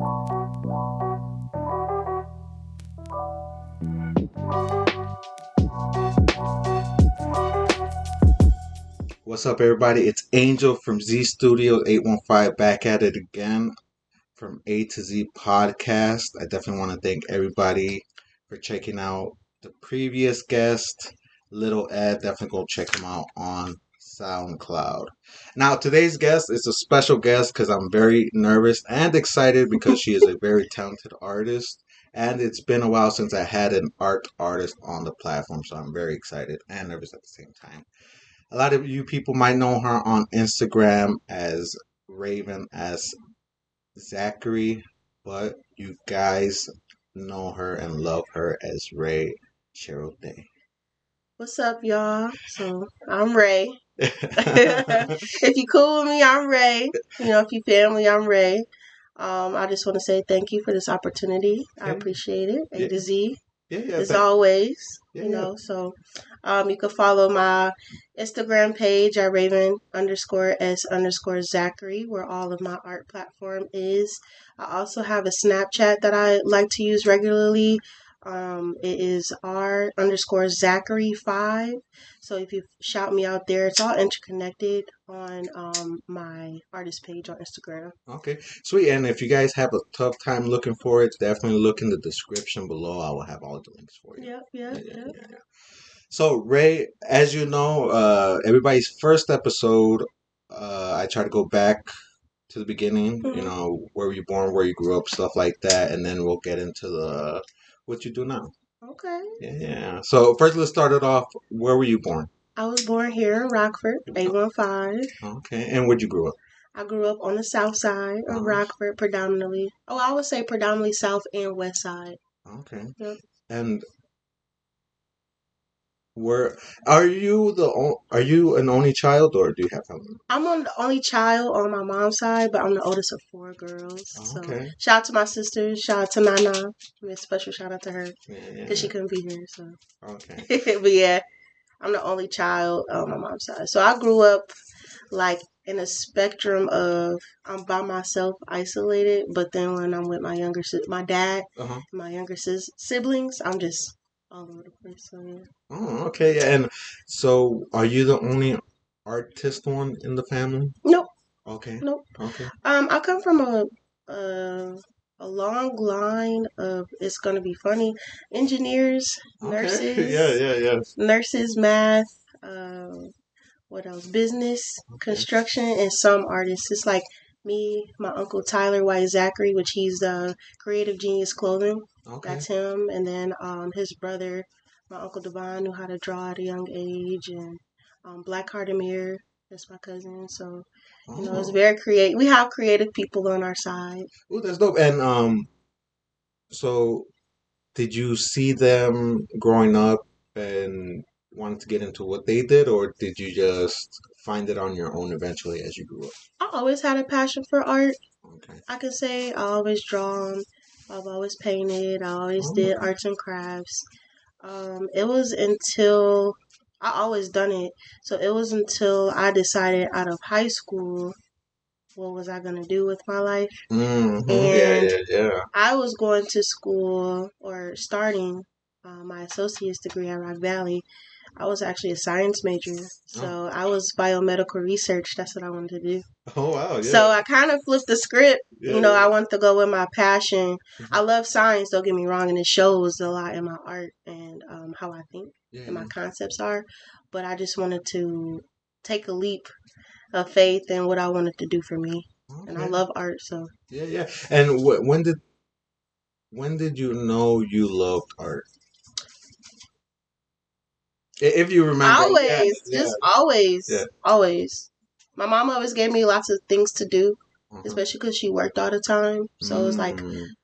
What's up, everybody? It's Angel from zstudios 815 back at it again from A to Z podcast. I definitely want to thank everybody for checking out the previous guest, Little Ed. Definitely go check him out on SoundCloud. Now, today's guest is a special guest because I'm very nervous and excited because she is a very talented artist. And it's been a while since I had an artist on the platform, so I'm very excited and nervous at the same time. A lot of you people might know her on Instagram as Raven as Zachary, but you guys know her and love her as Rae Sherrodae. What's up, y'all? So I'm Rae. If you cool with me, I'm Rae. If you family, I'm Rae. I just want to say thank you for this opportunity. I appreciate it. A to Z. As always. So you can follow my Instagram page at Raven_S_Zachary, where all of my art platform is. I also have a Snapchat that I like to use regularly. It is R_Zachary5. So if you shout me out there, it's all interconnected on my artist page on Instagram. Okay, sweet. And if you guys have a tough time looking for it, definitely look in the description below. I will have all the links for you. Yep. So, Rae, as you know, everybody's first episode, I try to go back to the beginning, where were you born, where you grew up, stuff like that, and then we'll get into what you do now. Okay. Yeah. So first, let's start it off. Where were you born? I was born here in Rockford, 815. Okay. And where'd you grow up? I grew up on the south side of Rockford, predominantly. Oh, I would say predominantly south and west side. Okay. Yep. And where are you are you an only child, or do you have family? I'm the only child on my mom's side, but I'm the oldest of 4 girls. Okay. So shout out to my sisters, shout out to Nana. A special shout out to her because she couldn't be here. So okay. But yeah, I'm the only child on my mom's side. So I grew up like in a spectrum of I'm by myself, isolated, but then when I'm with my my dad, my younger siblings, I'm just all over the place. So yeah. Oh, okay. Yeah. And so, are you the only artist one in the family? Nope. Okay. Nope. Okay. I come from a long line of, it's gonna be funny, engineers, nurses. Yeah. Nurses, math. What else? Business, construction, and some artists. It's like me, my uncle Tyler White Zachary, which he's the Creative Genius Clothing. Okay. That's him. And then his brother, my uncle Devon, knew how to draw at a young age. And Black Hardemere, that's my cousin. So, it's very creative. We have creative people on our side. Oh, that's dope. And so did you see them growing up and wanted to get into what they did, or did you just find it on your own eventually as you grew up? I always had a passion for art. Okay. I could say I always drawn. I've always painted. I always did arts and crafts. It was until I always done it. So it was until I decided out of high school what was I gonna do with my life. Mm-hmm. And yeah. I was going to school or starting my associate's degree at Rock Valley. I was actually a science major, so I was biomedical research. That's what I wanted to do. Oh, wow, yeah. So I kind of flipped the script. I wanted to go with my passion. Mm-hmm. I love science, don't get me wrong, and it shows a lot in my art and how I think and my concepts are. But I just wanted to take a leap of faith in what I wanted to do for me. Okay. And I love art, so. Yeah. And when did you know you loved art? If you remember. Always. My mom always gave me lots of things to do, especially because she worked all the time. So it was like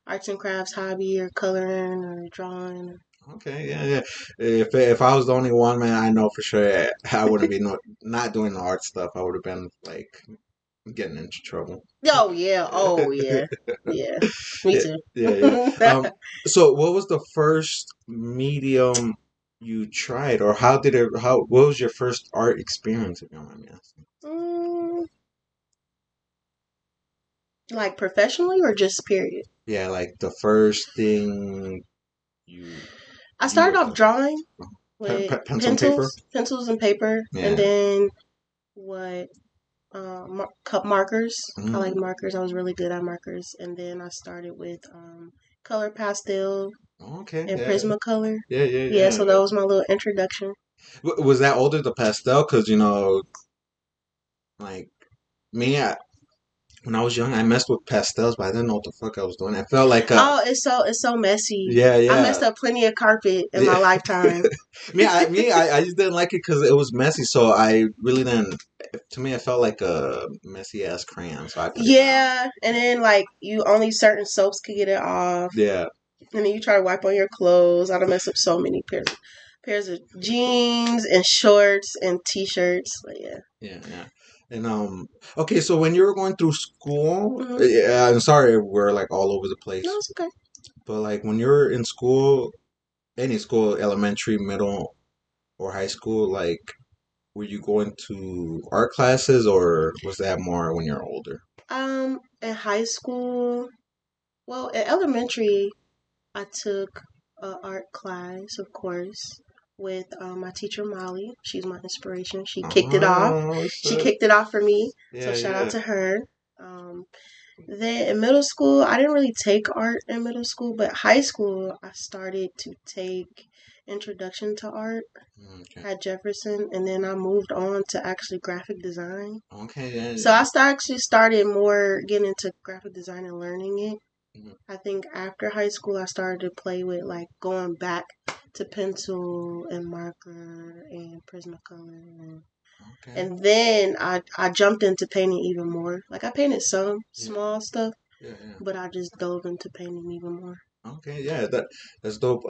arts and crafts hobby or coloring or drawing. Okay, yeah. If I was the only one, man, I know for sure I wouldn't be not doing the art stuff. I would have been like getting into trouble. Oh yeah. Yeah. Me too. Yeah. So what was the first medium you tried, or what was your first art experience, if you don't mind me asking? Like professionally or just period? Yeah, like the first thing you I you started worked off on. drawing with Pencil and paper. pencils and paper, and Yeah. then what cup markers. I like Mm. markers. I was really good at markers, and then I started with color pastel Okay. and Yeah. Prismacolor. Yeah. Yeah. Yeah, Yeah. so that was my little introduction. Was that older the pastel? Because like me, when I was young, I messed with pastels, but I didn't know what the fuck I was doing. I felt like Oh, it's so messy. yeah, I yeah, messed up plenty of carpet in my yeah. lifetime. I just didn't like it because it was messy. So I really didn't. To me, it felt like a messy ass crayon. So I put it down. Yeah, and then like you only certain soaps could get it off, Yeah, and then you try to wipe on your clothes. I done messed up so many pairs of jeans and shorts and t-shirts. But yeah. yeah, yeah. And okay. So when you were going through school, Hmm. yeah, I'm sorry we're like all over the No, place, it's okay. but like when you're in school, any school, elementary, middle, or high school, like were you going to art classes or was that more when you're older? In high school, well, in elementary, I took a art class, of course, with my teacher Molly. She's my inspiration. She kicked it off. Oh, She shit. kicked it off for me. So Yeah, shout out yeah. to her. Um, then in middle school, I didn't really take art in middle school, but high school, I started to take introduction to art Okay. at Jefferson, and then I moved on to actually graphic design. Okay, yeah, So yeah. actually started more getting into graphic design and learning it. Mhm. I think after high school, I started to play with like going back to pencil and marker and Prismacolor, Okay. and then I jumped into painting even more. Like I painted some Yeah, small stuff, yeah, yeah. but I just dove into painting even more. Okay, yeah, that's dope.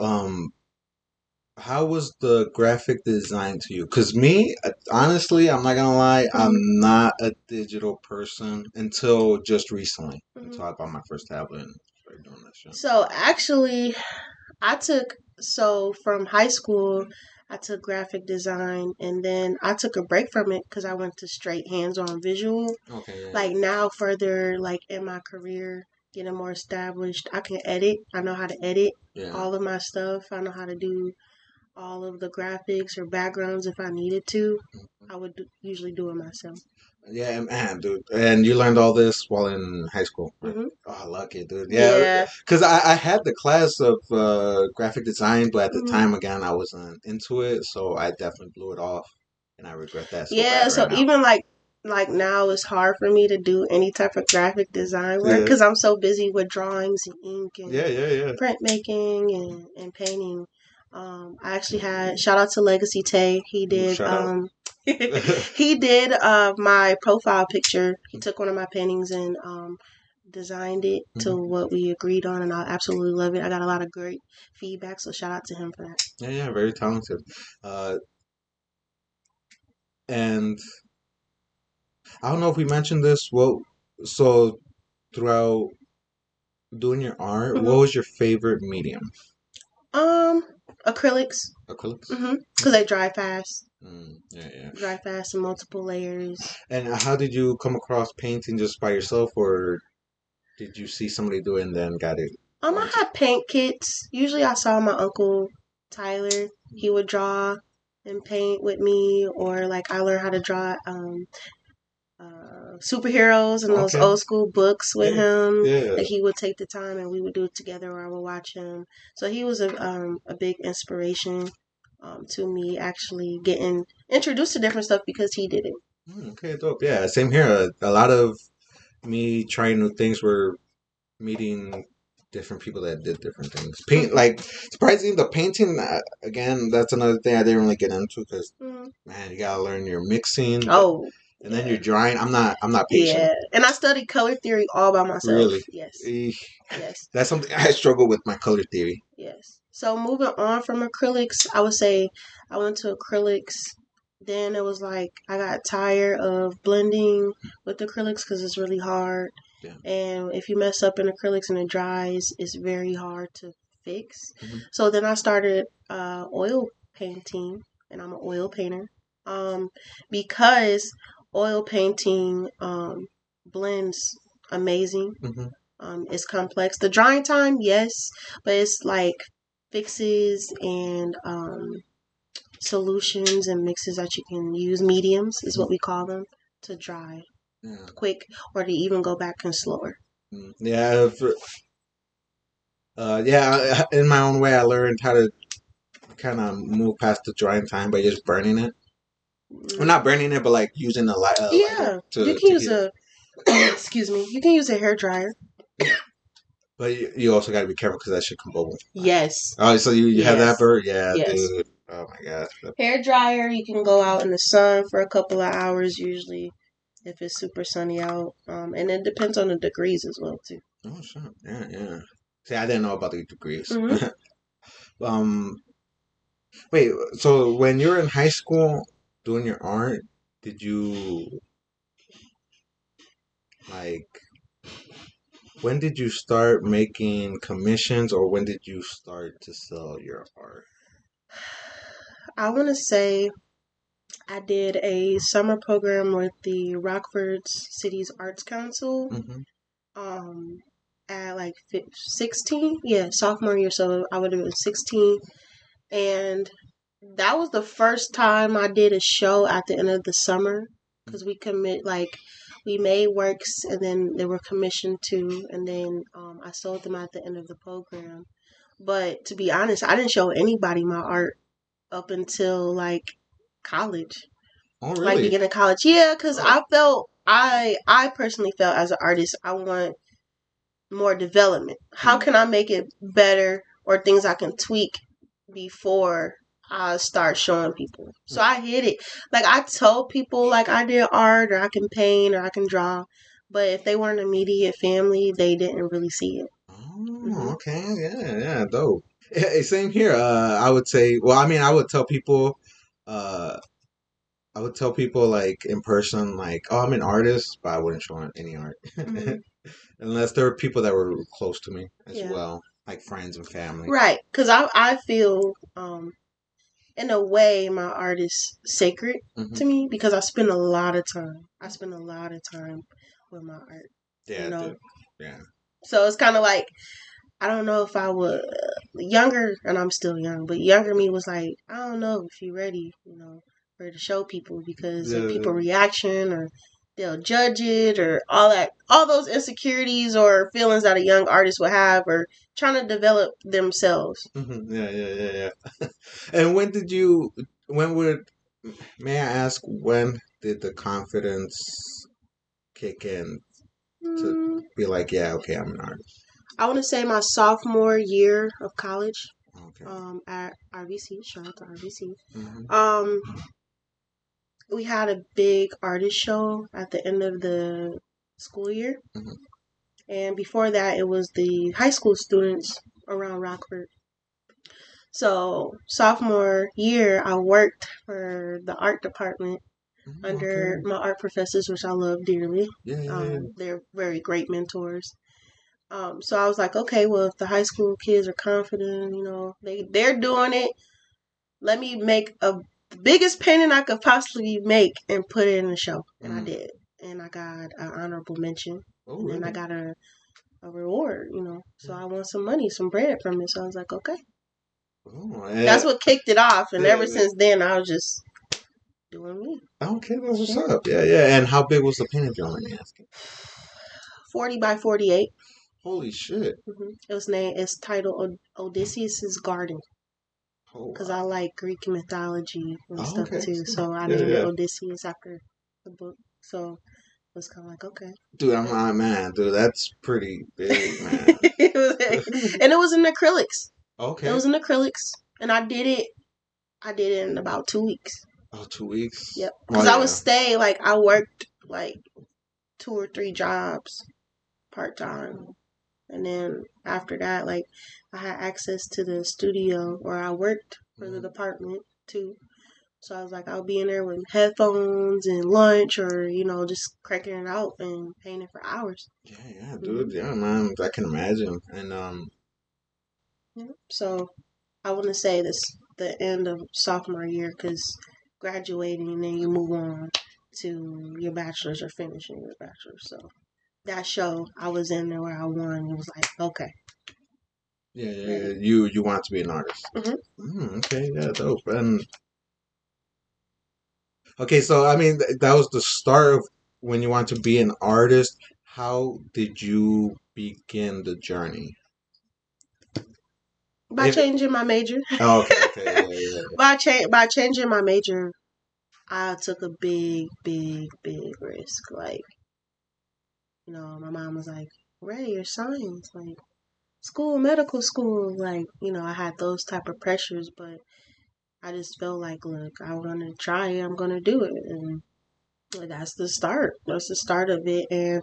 How was the graphic design to you? Because me, honestly, I'm not gonna lie, I'm Hmm. not a digital person until just recently. Hmm. Until I bought my first tablet and started doing that shit. So actually, I took so from high school, I took graphic design, and then I took a break from it because I went to straight hands-on visual. Okay, yeah, Like now, further like in my career, getting more established, I can edit. I know how to edit yeah, all of my stuff. I know how to do all of the graphics or backgrounds if I needed to. yeah. I would usually do it myself. Yeah, man, dude. And you learned all this while in high school, right? Hmm. Oh, lucky, dude. Yeah, Yeah. because I had the class of graphic design, but at the Hmm. time, again, I wasn't into it, so I definitely blew it off, and I regret that so Yeah. bad right So now. even like now, it's hard for me to do any type of graphic design work Yeah, because I'm so busy with drawings and ink and yeah, yeah, yeah. printmaking and painting. I actually had shout out to Legacy Tay. He Ooh, did shout out. he did my profile picture. He took one of my paintings and designed it to Mhm. what we agreed on, and I absolutely love it. I got a lot of great feedback, so shout out to him for that. Yeah, yeah, very talented. Uh, and I don't know if we mentioned this. Well, so throughout doing your art, what Hmm. was your favorite medium? Um, acrylics. Acrylics. Because they dry fast, Yeah, yeah. in multiple layers. And how did you come across painting just by yourself, or did you see somebody do it and then got it I onto? had paint kits. Usually, I saw my uncle Tyler. He would draw and paint with me, or like I learned how to draw superheroes and those Okay. old school books with Yeah. him. Yeah. Like he would take the time and we would do it together, or I would watch him. So he was a big inspiration to me actually getting introduced to different stuff because he did it. Okay, dope. Yeah, same here. A lot of me trying new things were meeting different people that did different things. Paint, Hmm. like, surprisingly, the painting, again, that's another thing I didn't really get into because, Hmm. man, you gotta learn your mixing, but, Oh, and then yeah. your drawing. I'm not patient. Yeah. And I studied color theory all by myself. Really. Yes. Eesh. Yes. That's something I struggle with my color theory. Yes. So moving on from acrylics, I would say I went to acrylics. Then it was like I got tired of blending with acrylics because it's really hard. Yeah. And if you mess up in acrylics and it dries, it's very hard to fix. Hmm. So then I started oil painting, and I'm an oil painter. Um, because oil painting blends amazing. Mm-hmm. It's complex. The drying time, yes, but it's like fixes and solutions and mixes that you can use. Mediums is what we call them to dry quick, or to even go back and slower. Yeah. Yeah. In my own way, I learned how to kind of move past the drying time by just burning it. Well, not burning it, but like using a lighter you can to use heat it. excuse me. You can use a hair dryer. But you also got to be careful because that shit can bubble. Yes. Oh, so you have that bird? Yeah, Yes. dude. Oh my gosh. Hair dryer. You can go out in the sun for a couple of hours usually, if it's super sunny out. And it depends on the degrees as well too. Oh shit. Yeah, yeah. See, I didn't know about the degrees. um, wait. So when you were in high school doing your art, did you like? When did you start making commissions, or when did you start to sell your art? I want to say I did a summer program with the Rockford City's Arts Council. At like 16, yeah, sophomore year, so I would have been 16, and that was the first time I did a show at the end of the summer, because we made works and then they were commissioned too, and then I sold them at the end of the program. But to be honest, I didn't show anybody my art up until like college. Oh, Like really? beginning of college. Yeah, because I personally felt as an artist, I want more development. How can I make it better, or things I can tweak before I start showing people? So I hit it. Like I told people like I did art, or I can paint, or I can draw. But if they weren't immediate family, they didn't really see it. Oh, okay. Yeah, yeah, dope. Same here. I would say, well, I mean, uh, I would tell people like in person, like, oh, I'm an artist, but I wouldn't show any art unless there were people that were close to me as well, like friends and family. Right, because I feel in a way my art is sacred to me, because I spend a lot of time. I spend a lot of time with my art. Yeah, you know? dude. Yeah. So it's kind of like, I don't know if I would younger, and I'm still young, but younger me was like, I don't know if you're ready, ready to show people, because of people reaction, or they'll judge it, or all those insecurities or feelings that a young artist would have, or trying to develop themselves. Yeah, yeah, yeah, yeah. And when would, may I ask, when did the confidence kick in to be like, yeah, okay, I'm an artist? I want to say my sophomore year of college. Okay. At RVC, shout out to RVC. Mm-hmm. We had a big artist show at the end of the school year. And before that, it was the high school students around Rockford. So, sophomore year, I worked for the art department under my art professors, which I love dearly. They're very great mentors. So I was like, okay, well, if the high school kids are confident, they're doing it, let me make the biggest painting I could possibly make and put it in the show. And I did. And I got an honorable mention. And then I got a reward, So I won some money, some bread from it. So I was like, okay. That's what kicked it off. And ever since then, I was just doing me. Okay, that's what's up. Yeah, yeah. And how big was the painting, if you don't mind me asking? 40 by 48. Holy shit. It's titled Odysseus's Garden. Because I like Greek mythology and stuff too. So I named it Odysseus after the book. So it was kind of like, okay. Dude, I'm not, man. Dude, that's pretty big, man. And it was in acrylics. Okay. It was in acrylics. And I did it in about 2 weeks. Oh, 2 weeks? Yep. Because I would stay, I worked 2 or 3 jobs part-time. And then after that, I had access to the studio where I worked for the department too. So I was like, I'll be in there with headphones and lunch, or, just cracking it out and painting for hours. Yeah, yeah, dude. Yeah, man. I can imagine. And, so I want to say this, the end of sophomore year, because graduating and then you move on to your bachelor's or finishing your bachelor's. So that show I was in there where I won. It was like, okay. Yeah. You want to be an artist. Okay, yeah, dope. And okay, so I mean, that was the start of when you want to be an artist. How did you begin the journey? By changing my major. Oh, okay, yeah. By changing my major, I took a big risk. Like, my mom was like, Rae, you're science, like medical school, like, I had those type of pressures, but I just felt like, look, I'm gonna try it, I'm gonna do it, and that's the start. That's the start of it, and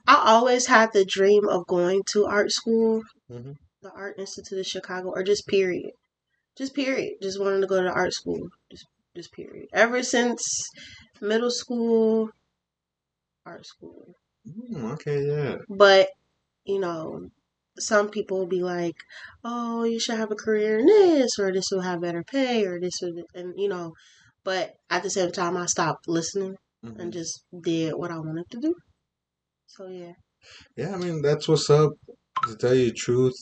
I always had the dream of going to art school, the Art Institute of Chicago, or just period. Just period. Just wanted to go to art school. Just period. Ever since middle school, art school. Okay, yeah. But, some people will be like, oh, you should have a career in this, or this will have better pay, or this will, and, but at the same time, I stopped listening and just did what I wanted to do. So, yeah. Yeah, I mean, that's what's up. To tell you the truth,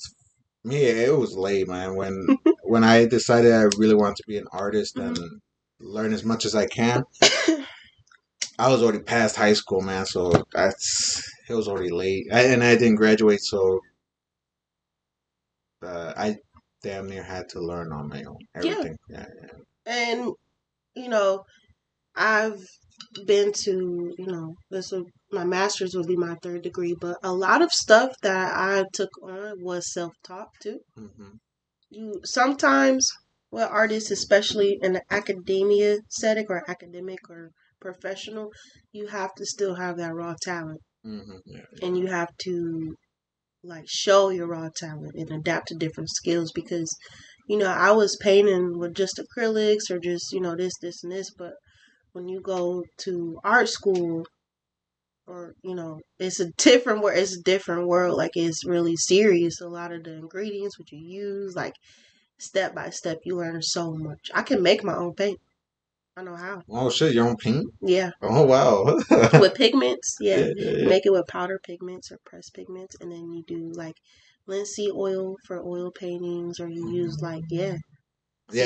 me, it was late, man. When I decided I really wanted to be an artist and learn as much as I can, I was already past high school, man. So it was already late, and I didn't graduate, so I damn near had to learn on my own everything. Yeah. And I've been to my master's will be my third degree, but a lot of stuff that I took on was self-taught too. You sometimes with artists, especially in the academia setting or academic or professional, you have to still have that raw talent, and you have to like show your raw talent and adapt to different skills because I was painting with just acrylics or just this and this, but when you go to art school or it's a different world. It's a different world. Like it's really serious. A lot of the ingredients what you use, like step by step, you learn so much. I can make my own paint. I know how. Oh shit, your own paint? Yeah. Oh wow. With pigments, yeah. You make it with powder pigments or pressed pigments, and then you do like linseed oil for oil paintings, or you use like Yeah,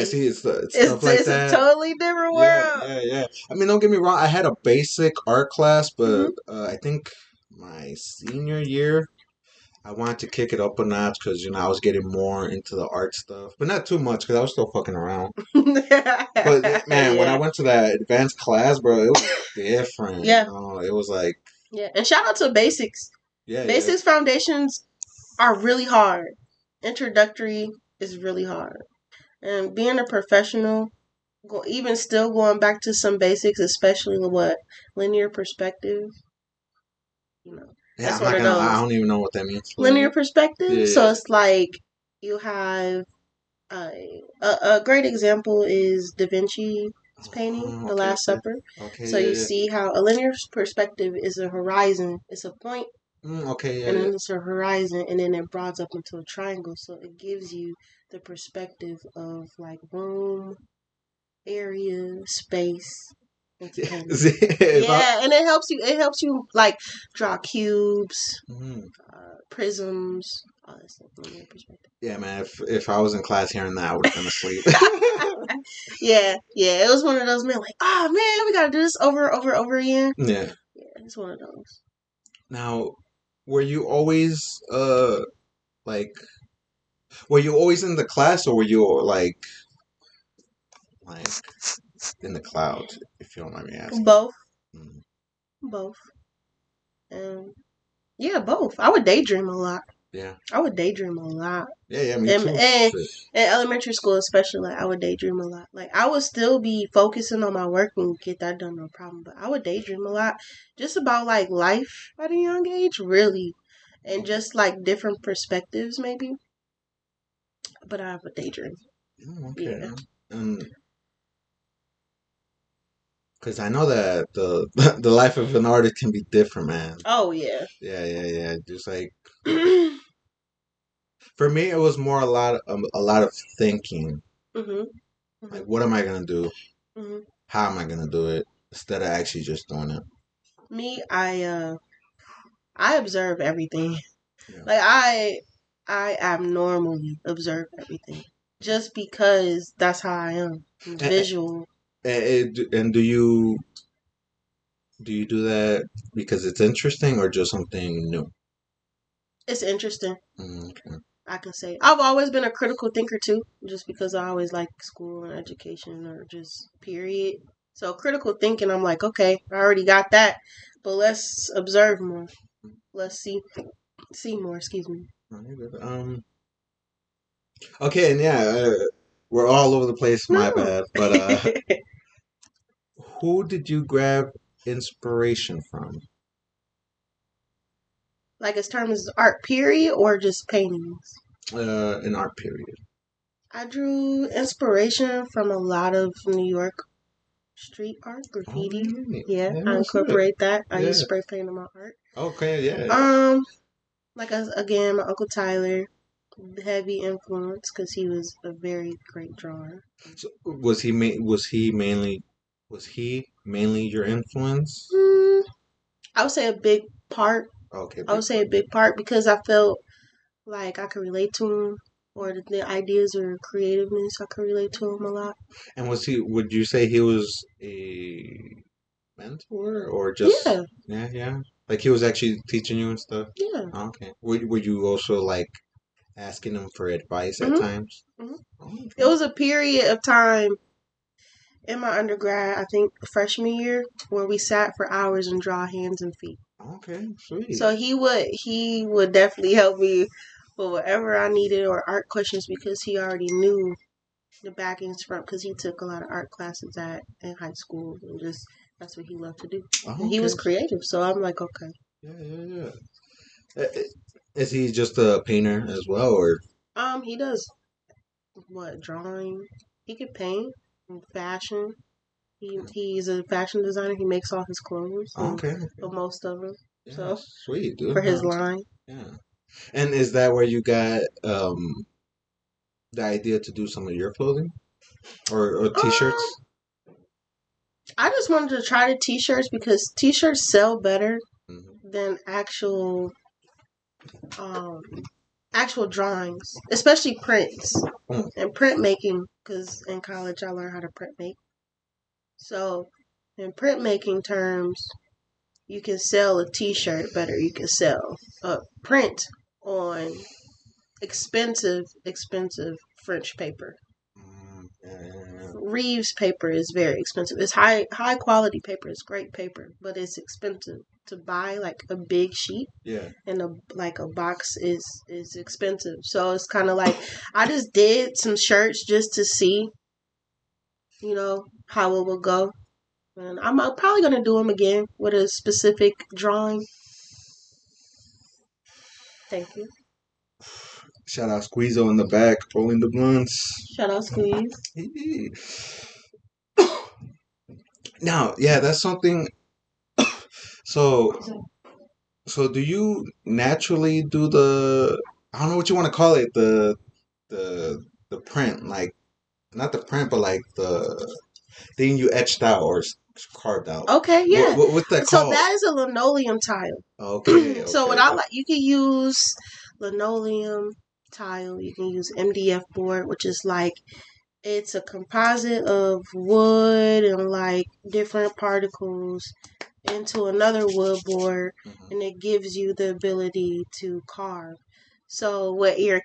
see, it's stuff like that. It's a totally different world. Yeah. I mean, don't get me wrong. I had a basic art class, but I think my senior year, I wanted to kick it up a notch because I was getting more into the art stuff, but not too much because I was still fucking around. But man, when I went to that advanced class, bro, it was different. Yeah, it was like and shout out to basics. Yeah, basics foundations are really hard. Introductory is really hard. And being a professional, even still going back to some basics, especially what linear perspective, that's one of those. I don't even know what that means. Linear perspective. Yeah. So it's like you have a great example is Da Vinci's painting, The Last Supper. Okay. So you see how a linear perspective is a horizon. It's a point. And then it's a horizon, and then it broadens up into a triangle. So it gives you the perspective of like room, area, space. And it helps you. It helps you like draw cubes, prisms, all that stuff from your perspective. Yeah, man. If I was in class hearing that, I would have been asleep. Yeah. It was one of those men like, oh man, we gotta do this over again. Yeah, it's one of those. Now, were you always were you always in the class, or were you like in the cloud, if you don't mind me asking? Both. Both. Yeah, both. I would daydream a lot. Yeah. I would daydream a lot. Yeah, me too. And in elementary school especially, like I would daydream a lot. Like I would still be focusing on my work and get that done, no problem. But I would daydream a lot. Just about like life at a young age, really. And just like different perspectives maybe. But I have a daydream. Okay. Yeah. Because I know that the life of an artist can be different, man. Oh yeah. Yeah. Just like for me, it was more a lot of thinking. Like, what am I gonna do? How am I gonna do it? Instead of actually just doing it. Me, I I observe everything. Yeah. Like I abnormally observe everything just because that's how I am. I'm And, visual. and do you do that because it's interesting or just something new? It's interesting. Okay. I can say I've always been a critical thinker too, just because I always like school and education or just period. So critical thinking, I'm like, okay, I already got that, but let's observe more. Let's see more. Excuse me. Okay, and yeah, we're all over the place. My No, bad. But who did you grab inspiration from? like as terms of art, period, or just paintings. In art period. I drew inspiration from a lot of New York street art, Oh, graffiti. really? Yeah, Yeah, I that's it. incorporate that. I use Yeah. spray paint in my art. Okay. Yeah. Like again, my uncle Tyler, heavy influence because he was a very great drawer. So was he mainly your influence? Mm, I would say a big part. Okay. I would Big say a part. big part because I felt like I could relate to him, or the ideas or creativeness I could relate to him a lot. And was he? Would you say he was a mentor or just? Yeah, Yeah. Yeah. Like he was actually teaching you and stuff. yeah. Okay. Were you also like asking him for advice at hmm times? hmm Oh, It okay. was a period of time in my undergrad, I think freshman year, where we sat for hours and draw hands and feet. Okay, sweet. So he would definitely help me with whatever I needed or art questions because he already knew the backings from because he took a lot of art classes at in high school and just that's what he loved to do. Oh, And he okay. was creative, so I'm like, okay. Yeah, yeah, yeah. Is he just a painter as well, or? He does what drawing. He could paint, and fashion. He's a fashion designer. He makes all his clothes, Oh, and okay. for most of them. Yeah, So sweet, dude. for Huh? his line. Yeah. And is that where you got the idea to do some of your clothing or Um, t-shirts? I just wanted to try the t-shirts because t-shirts sell better Hmm. than um actual drawings, especially prints Mm. and printmaking. Because in college I learned how to print make. So in printmaking terms, you can sell a t-shirt better. You can sell a print on expensive French paper. Yeah. Reeves paper is very expensive. It's high quality paper. It's great paper, but it's expensive to buy. Like a big sheet Yeah. and a box is expensive. So it's kind of like I just did some shirts just to see, how it will go. And I'm probably gonna do them again with a specific drawing. Thank you. Shout out Squeezo in the back, rolling the blunts. Shout out Squeeze. Now, yeah, that's something. So, so do you naturally do the? I don't know what you want to call it. The print, like not the print, but like the thing you etched out or carved out. Okay, yeah. What's that So called? that is a linoleum tile. Okay, So what okay. I like, you can use linoleum tile. You can use MDF board, which is like it's a composite of wood and like different particles into another wood board, Hmm. and it gives you the ability to carve. So what you're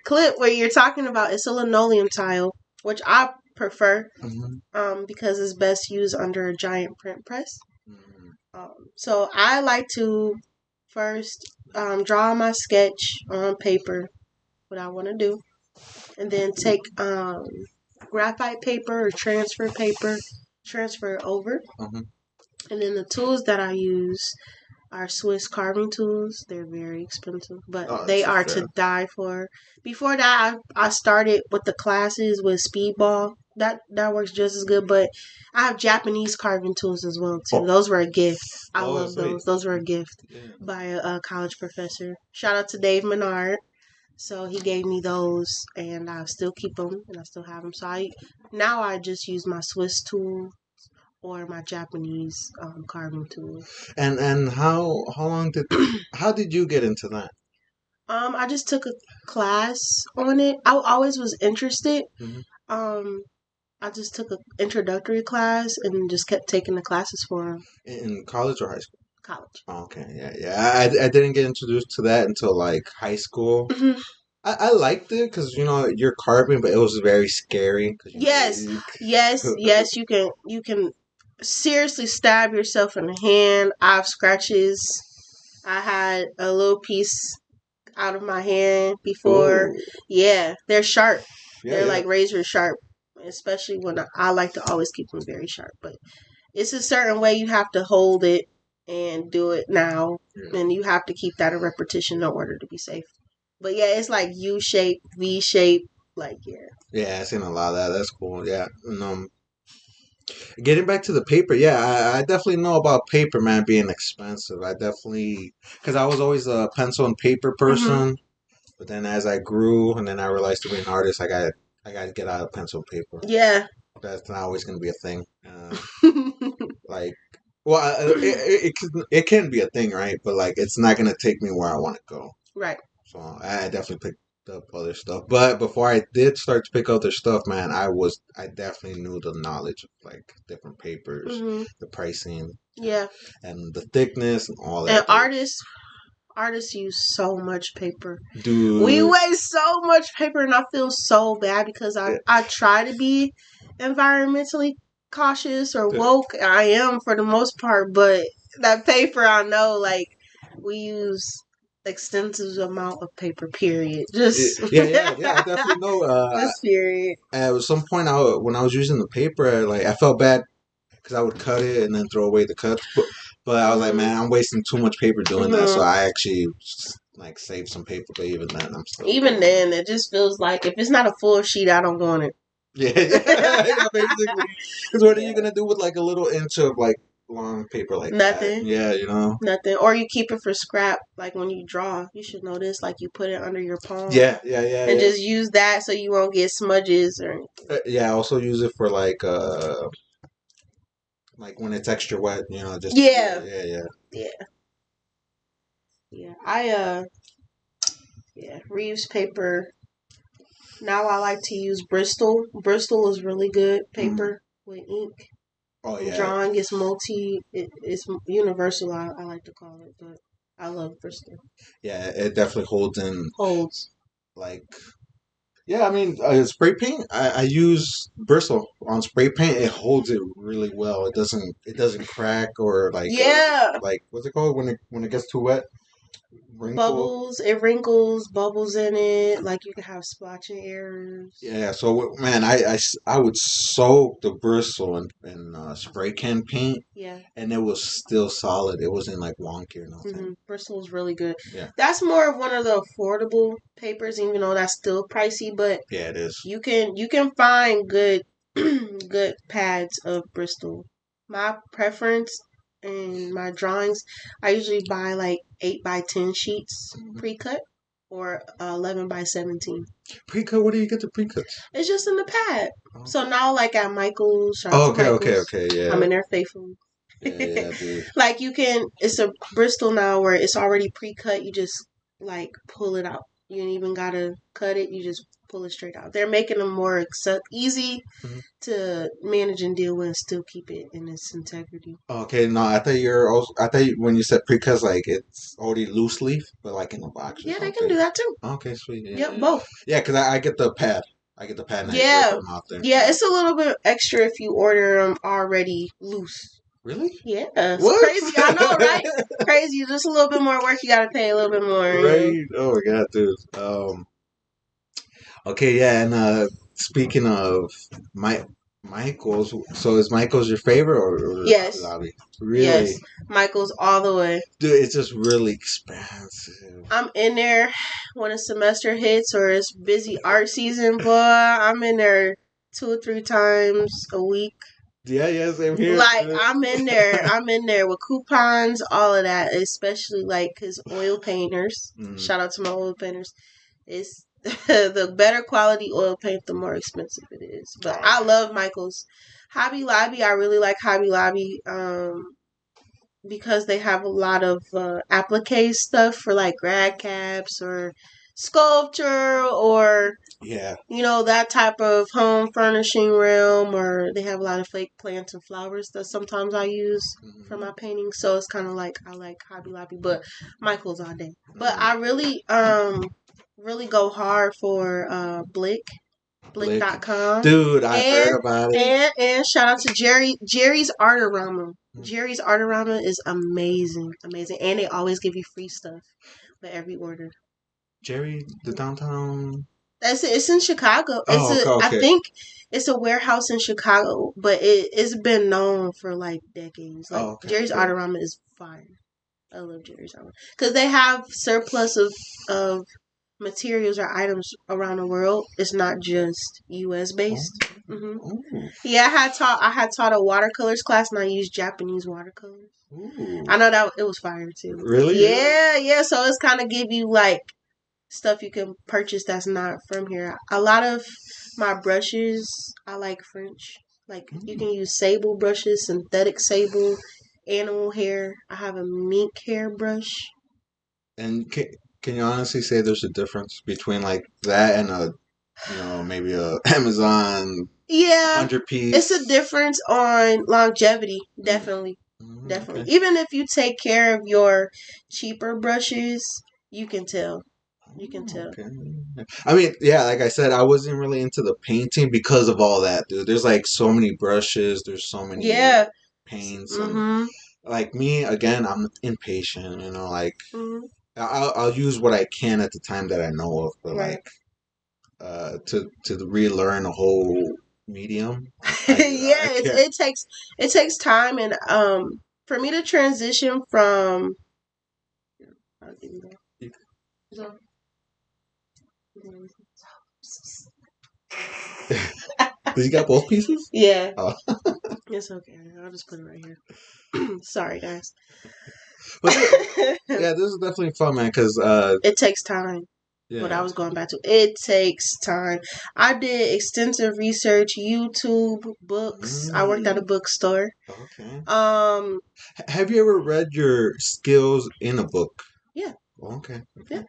talking about is a linoleum tile, which I prefer Hmm. because it's best used under a giant print press. Hmm. So I like to first draw my sketch on paper, what I want to do, and then take graphite paper or transfer it over. Hmm. And then the tools that I use are Swiss carving tools. They're very expensive, but Oh, they it's are fair. to die for. Before that, I started with the classes with Speedball. That works just as good, but I have Japanese carving tools as well too. Oh, Those were a gift. I oh, love sweet. those. Those were a gift Yeah. by a college professor. Shout out to Dave Menard. So he gave me those, and I still keep them, and I still have them. So now I just use my Swiss tool or my Japanese carving tool. And how did you get into that? I just took a class on it. I always was interested. Mhm. I just took an introductory class and just kept taking the classes for him. In college or high school? College. Okay, yeah. I didn't get introduced to that until like high school. Mhm. I liked it because you're carving, but it was very scary. Yes, yes. You can seriously stab yourself in the hand. I have scratches. I had a little piece out of my hand before. Oh, Yeah, they're sharp. yeah, They're yeah. like razor sharp, especially when I like to always keep them very sharp. But it's a certain way you have to hold it and do it now, Yeah. and you have to keep that a repetition in order to be safe. But yeah, it's like U shape, V shape, like yeah. Yeah, I seen a lot of that. That's cool. Yeah, and getting back to the paper, yeah, I definitely know about paper, man, being expensive. I definitely because I was always a pencil and paper Mm-hmm. person, but then as I grew, and then I realized to be an artist, I got to get out of pencil and paper. Yeah. That's not always going to be a thing. Like, well, it can be a thing, right? But like, it's not going to take me where I want to go. Right. So I definitely picked up other stuff. But before I did start to pick up other stuff, man, I definitely knew the knowledge of like different papers, Mm-hmm. the pricing, Yeah. and the thickness and all And that. artists use so much paper. Dude, We waste so much paper, and I feel so bad because I try to be environmentally cautious or woke. I am for the most part, but that paper, I know, like we use extensive amount of paper. Period. Just yeah. I definitely know. just period. At some point, when I was using the paper, like I felt bad because I would cut it and then throw away the cuts. But I was like, man, I'm wasting too much paper doing that. So I actually like saved some paper. But even then, I'm still then it just feels like if it's not a full sheet, I don't want it. yeah, basically. Because what are you gonna do with like a little inch of like long paper like Nothing. that? Yeah, Nothing. Or you keep it for scrap. Like when you draw, you should know this. Like you put it under your palm. Yeah. And just use that so you won't get smudges or anything. Yeah, I also use it for like when it's extra wet, just Yeah. Reeves paper. Now I like to use Bristol. Bristol is really good paper with ink. Oh yeah. Drawing is it's universal. I like to call it, but I love Bristol. Yeah, it definitely holds. Like, yeah, I mean, spray paint. I use Bristol on spray paint. It holds it really well. It doesn't crack or like like what's it called when it gets too wet? Bubbles. It wrinkles, bubbles in it. Like you can have splotching errors. Yeah. So man, I would soak the Bristol in spray can paint. Yeah. And it was still solid. It wasn't like wonky or nothing. Mm-hmm. Bristol is really good. Yeah. That's more of one of the affordable papers, even though that's still pricey. But yeah, it is. You can find good good pads of Bristol. My preference in my drawings, I usually buy like 8x10 sheets pre-cut or 11x17. Pre-cut? Where do you get the pre-cuts? It's just in the pad. Oh. So now, like at Michael's, okay, yeah. I'm in there faithfully. Yeah, dude. Like it's a Bristol now where it's already pre-cut. You just like pull it out. You ain't even gotta cut it. You just pull it straight out. They're making them more easy to manage and deal with, and still keep it in its integrity. Okay, no, I thought when you said pre-cuts, like it's already loose leaf, but like in a box. Yeah, they can do that too. Okay, sweet. Yeah. Yep, both. Yeah, because I get the pad. I get the pad. And yeah, I put them out there. Yeah, it's a little bit extra if you order them already loose. Really? Yeah. It's crazy. I know, right? Crazy. Just a little bit more work. You got to pay a little bit more. Right. Oh my god, dude. Okay, yeah, and speaking of Michael's, so is Michael's your favorite or yes? Lobby? Really? Yes, Michael's all the way. Dude, it's just really expensive. I'm in there when a semester hits or it's busy art season, boy. I'm in there 2 or 3 times a week. Yeah, same here. Like I'm in there with coupons, all of that. Especially like because oil painters. Shout out to my oil painters. the better quality oil paint, the more expensive it is. But I love Michaels. Hobby Lobby, I really like Hobby Lobby. Because they have a lot of applique stuff for like grad caps or sculpture or Yeah. that type of home furnishing realm, or they have a lot of fake plants and flowers that sometimes I use for my painting. So it's kind of like I like Hobby Lobby, but Michael's all day. But I really go hard for Blick.com. Dude, I heard about it. And shout out to Jerry's Artarama. Jerry's Artarama is amazing. And they always give you free stuff with every order. Jerry, the downtown. It's in Chicago. Okay. I think it's a warehouse in Chicago, but it's been known for like decades. Like Jerry's Artarama is fire. I love Jerry's Artarama because they have surplus of materials or items around the world. It's not just U.S. based. Yeah, I had taught a watercolors class, and I used Japanese watercolors. I know that it was fire too. Really? Yeah. So it's kind of give you like stuff you can purchase that's not from here. A lot of my brushes, I like French. Like you can use sable brushes, synthetic sable, animal hair. I have a mink hair brush. And can you honestly say there's a difference between like that and maybe a Amazon 100-piece? It's a difference on longevity, definitely. Definitely. Okay. Even if you take care of your cheaper brushes, you can tell. Okay. I mean, yeah, like I said, I wasn't really into the painting because of all that, dude. There's like so many brushes, there's so many paints. And, like me, again, I'm impatient, like I'll use what I can at the time that I know of, but like to relearn a whole medium. It takes time, and for me to transition from Did you got both pieces? Yeah. Oh. It's okay. I'll just put it right here. Sorry, guys. But yeah, this is definitely fun, man, because it takes time. Yeah. What I was going back to, it takes time. I did extensive research, YouTube, books. I worked at a bookstore. Okay. Have you ever read your skills in a book? Yeah. Okay. Yeah.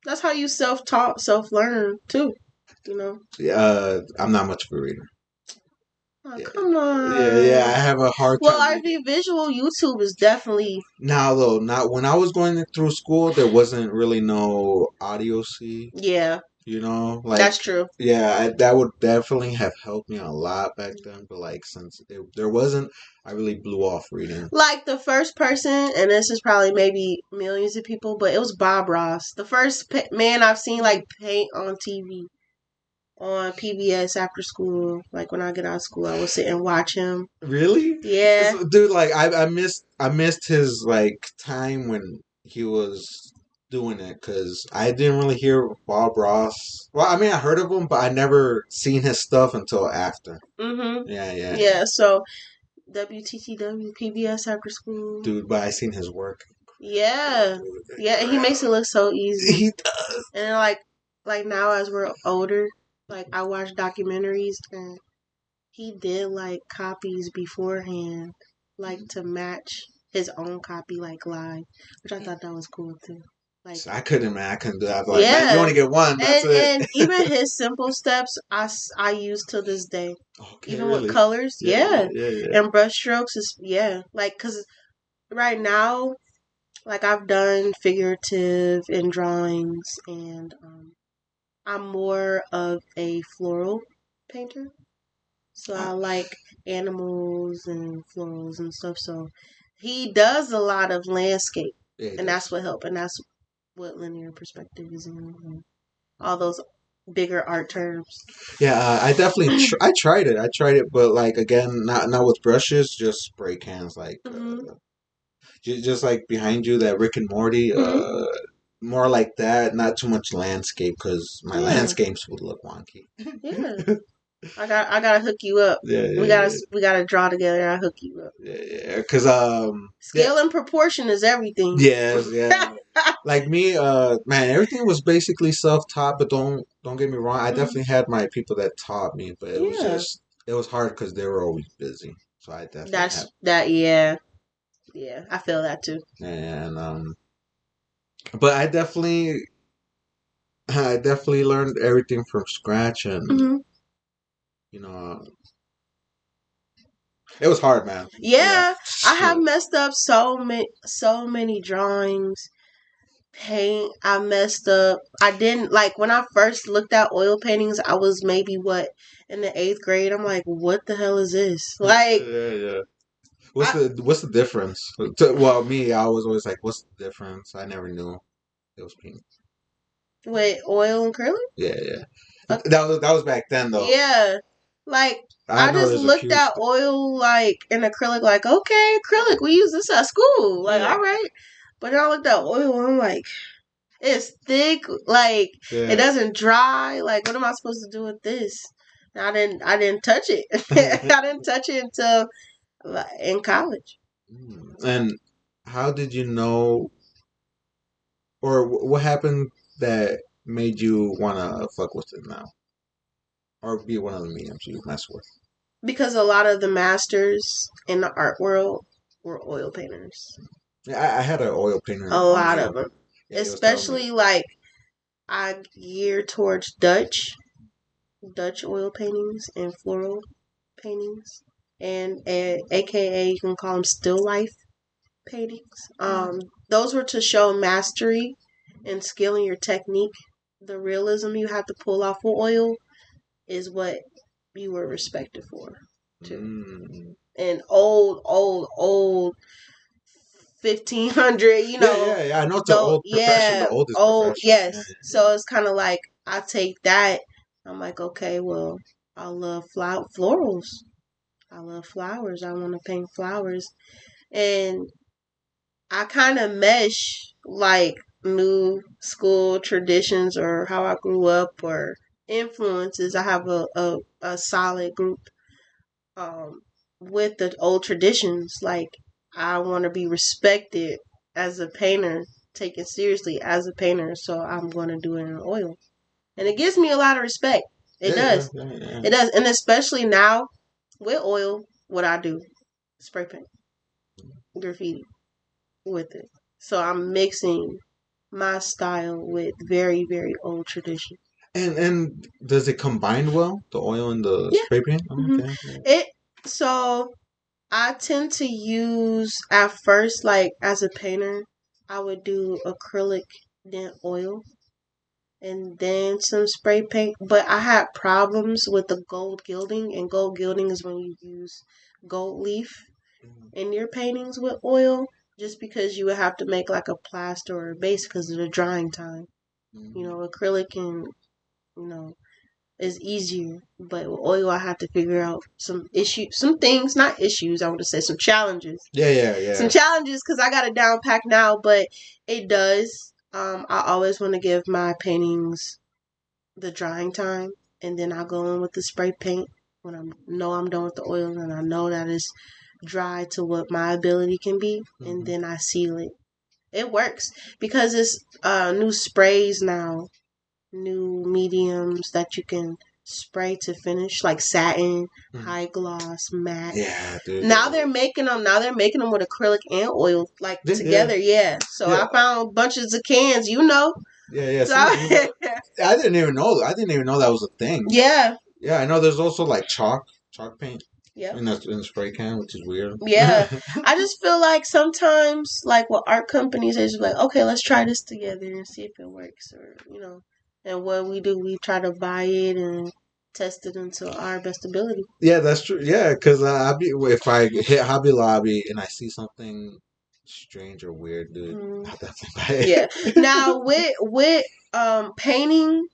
That's how you self-taught, self-learn too. Yeah. I'm not much of a reader. Oh, yeah. Come on. Yeah, I have a hard time. Well, RV Visual YouTube is definitely... Now, though, not when I was going through school, there wasn't really no audio C. Yeah. Like... That's true. Yeah, that would definitely have helped me a lot back then. But, like, since there wasn't, I really blew off reading. Like, the first person, and this is probably maybe millions of people, but it was Bob Ross. The first man I've seen, like, paint on TV. On PBS after school, like when I get out of school, I will sit and watch him. Really? Yeah, dude. Like I missed his like time when he was doing it because I didn't really hear Bob Ross. Well, I mean, I heard of him, but I never seen his stuff until after. Yeah. So WTTW PBS after school, dude. But I seen his work. Yeah, and he makes it look so easy. He does. And like now as we're older. Like, I watch documentaries, and he did, like, copies beforehand, like, to match his own copy, like, live, which I thought that was cool, too. Like, so I couldn't do that. Like, man, you only get one, that's it. And even his simple steps, I use to this day. Okay, even really? With colors, yeah. And brush strokes is, like, because right now, like, I've done figurative and drawings, and, I'm more of a floral painter. So I like animals and florals and stuff. So he does a lot of landscape. And that's what helped. And that's what linear perspective is in. And all those bigger art terms. Yeah, I definitely I tried it, but like again, not with brushes, just spray cans, like just like behind you, that Rick and Morty. More like that, not too much landscape, because my landscapes would look wonky. Yeah. I gotta hook you up. Yeah. We gotta draw together. I hook you up. Yeah. Because Scale and proportion is everything. Yes, yeah. Like me, man, everything was basically self-taught. But don't get me wrong, I definitely had my people that taught me, but it was hard because they were always busy. So I definitely had. Yeah. Yeah, I feel that too. And but I definitely learned everything from scratch, and you know, it was hard, man. Yeah, I have messed up so many drawings. Paint, I messed up. I didn't like when I first looked at oil paintings. I was maybe in the 8th grade. I'm like, what the hell is this? Like, yeah. What's the difference? Well, me, I was always like, what's the difference? I never knew it was pink. with oil and acrylic? Yeah. That was back then though. Yeah. Like I just looked at oil like and acrylic like, okay, acrylic, we use this at school. Like, all right. But then I looked at oil and I'm like, it's thick, like it doesn't dry. Like, what am I supposed to do with this? And I didn't touch it. I didn't touch it until in college. And how did you know, or what happened that made you want to fuck with it now? Or be one of the mediums you mess with? Because a lot of the masters in the art world were oil painters. Yeah, I had an oil painter. A lot of them. Yeah, especially like I gear towards Dutch oil paintings and floral paintings, and AKA you can call them still life paintings. Those were to show mastery and skill in your technique. The realism you have to pull off with oil is what you were respected for, too. And old 1500, you know. Yeah. I know it's the old profession, the oldest profession. Yes. Yeah. So it's kind of like I take that. I'm like, okay, well, I love florals. I love flowers. I want to paint flowers, and I kind of mesh like new school traditions or how I grew up or influences. I have a solid group with the old traditions. Like, I want to be respected as a painter, taken seriously as a painter, so I'm going to do it in oil. And it gives me a lot of respect. It does. Yeah. It does. And especially now with oil, what I do, spray paint, graffiti with it. So I'm mixing my style with very, very old tradition. And does it combine well, the oil and the spray paint? Okay. So I tend to use at first, like as a painter, I would do acrylic, then oil, and then some spray paint. But I had problems with the gold gilding, and gold gilding is when you use gold leaf in your paintings with oil, just because you would have to make like a plaster or a base because of the drying time. You know, acrylic and, you know, is easier, but with oil I had to figure out some things, not issues, I want to say some challenges. Yeah. Some challenges because I got it down pack now, but it does. I always want to give my paintings the drying time, and then I go in with the spray paint when I'm done with the oil and I know that it's dry to what my ability can be, and then I seal it. It works because it's new sprays now, new mediums that you can spray to finish, like satin, high gloss, matte. Yeah, dude. Now they're making them with acrylic and oil, like together. Yeah. So I found bunches of cans. Yeah. So, I didn't even know that was a thing. Yeah. Yeah, I know. There's also like chalk paint. Yeah. In the spray can, which is weird. Yeah. I just feel like sometimes, like with art companies, they're just like, okay, let's try this together and see if it works, or And what we do, we try to buy it and test it until our best ability. Yeah, that's true. Yeah, because if I hit Hobby Lobby and I see something strange or weird, dude, I'll definitely buy it. Yeah. Now with painting,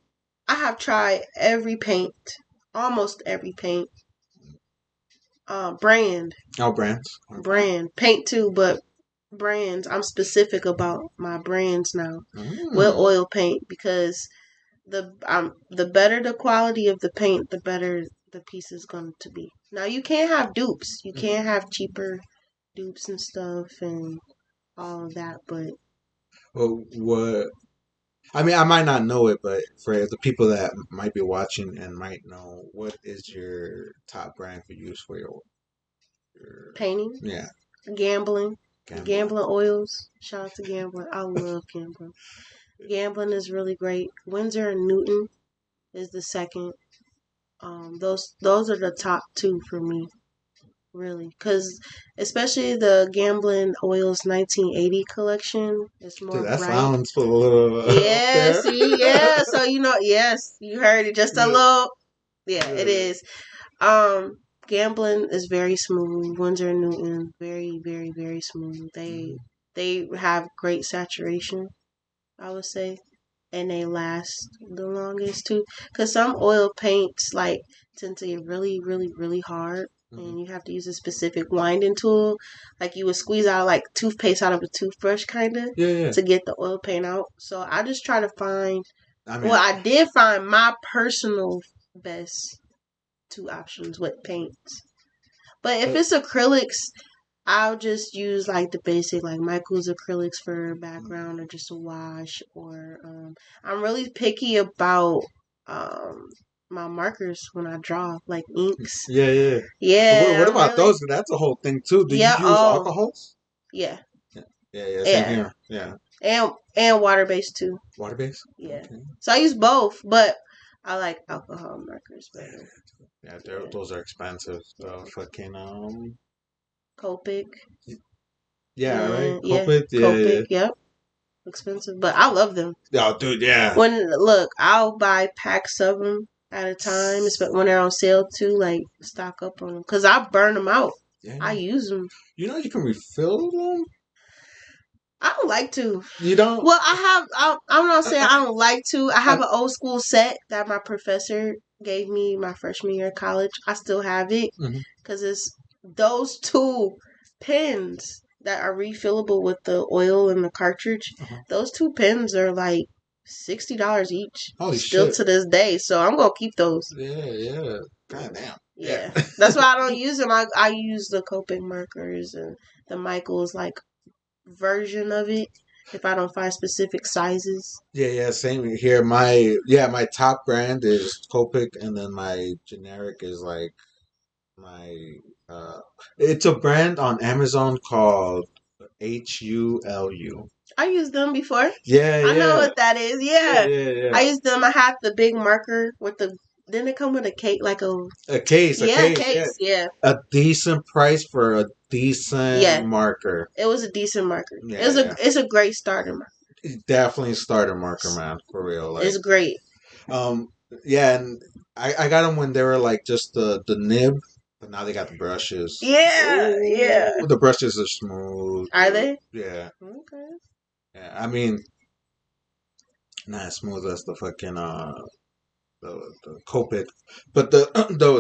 I have tried every paint, almost every paint. Brand. Oh, brands. Brand. Paint too, but brands. I'm specific about my brands now with oil paint, because the better the quality of the paint, the better the piece is going to be. Now you can't have dupes. You can't have cheaper dupes and stuff and all of that, but Well, what? I mean, I might not know it, but for the people that might be watching and might know, what is your top brand for use for your painting, yeah, gambling, gambling? gambling oils. Shout out to gambling. I love gambling. Gambling is really great. Winsor and Newton is the second. Those are the top two for me, really, because especially the Gambling Oils 1980 collection. It's Dude, more that bright. sounds a little up Yeah, there. see, yeah. So yes, you heard it just a Yeah, little. Yeah, it yeah. is. Um, Gambling is very smooth. Winsor and Newton, very, very, very smooth. They have great saturation, I would say, and they last the longest too. Cause some oil paints like tend to get really, really, really hard, and you have to use a specific winding tool. Like you would squeeze out like toothpaste out of a toothbrush, kind of, Yeah, yeah. to get the oil paint out. So I just try to find. I mean, Well, I did find my personal best two options with paints. But if it's acrylics, I'll just use like the basic, like Michael's acrylics for background or just a wash. Or I'm really picky about um, my markers when I draw, like inks. yeah, yeah. Yeah, What I'm about really those? That's a whole thing too. Do you yeah. use Oh, alcohols? yeah, Yeah, yeah, yeah. Same yeah, here. Yeah, and water based too. water based. Yeah, Okay. so I use both, but I like alcohol markers better. Yeah, Yeah, those are expensive. yeah. Fucking Copic. yeah, right. And yeah, Copic. Yeah, yeah. Copic. Yep, expensive, but I love them. Oh, dude, yeah. When look, I'll buy packs of them at a time, especially when they're on sale too. Like stock up on them because I burn them out. Yeah, I use them. you know you can refill them. I don't like to. You don't. Well, I'm not saying I don't like to. I have I, an old school set that my professor gave me my freshman year of college. I still have it mhm. because it's those two pens that are refillable with the oil and the cartridge. Uh-huh. Those two pens are like $60 each. Holy Still shit. to this day, so I'm gonna keep those. Yeah, yeah. God damn. Yeah, that's why I don't use them. I use the Copic markers and the Michaels like version of it if I don't find specific sizes. Yeah, yeah, same here. My top brand is Copic, and then my generic is like my uh, it's a brand on Amazon called HULU. I used them before. Yeah, I know yeah, what that is. yeah, Yeah, yeah, yeah. I used them. I had the big marker with the. Didn't it come with a cake like a? A Yeah, case, yeah. case. Yeah, A decent price for a decent yeah. marker. It was a decent marker. Yeah, yeah. It's a great starter marker. It's definitely a starter marker, man, for real. Like, It's great. um, yeah, and I got them when they were like just the nib, but now they got the brushes. Yeah, yeah. Ooh, the brushes are smooth. Are they? Yeah, Okay. yeah. I mean, not as smooth as the fucking the Copic, but the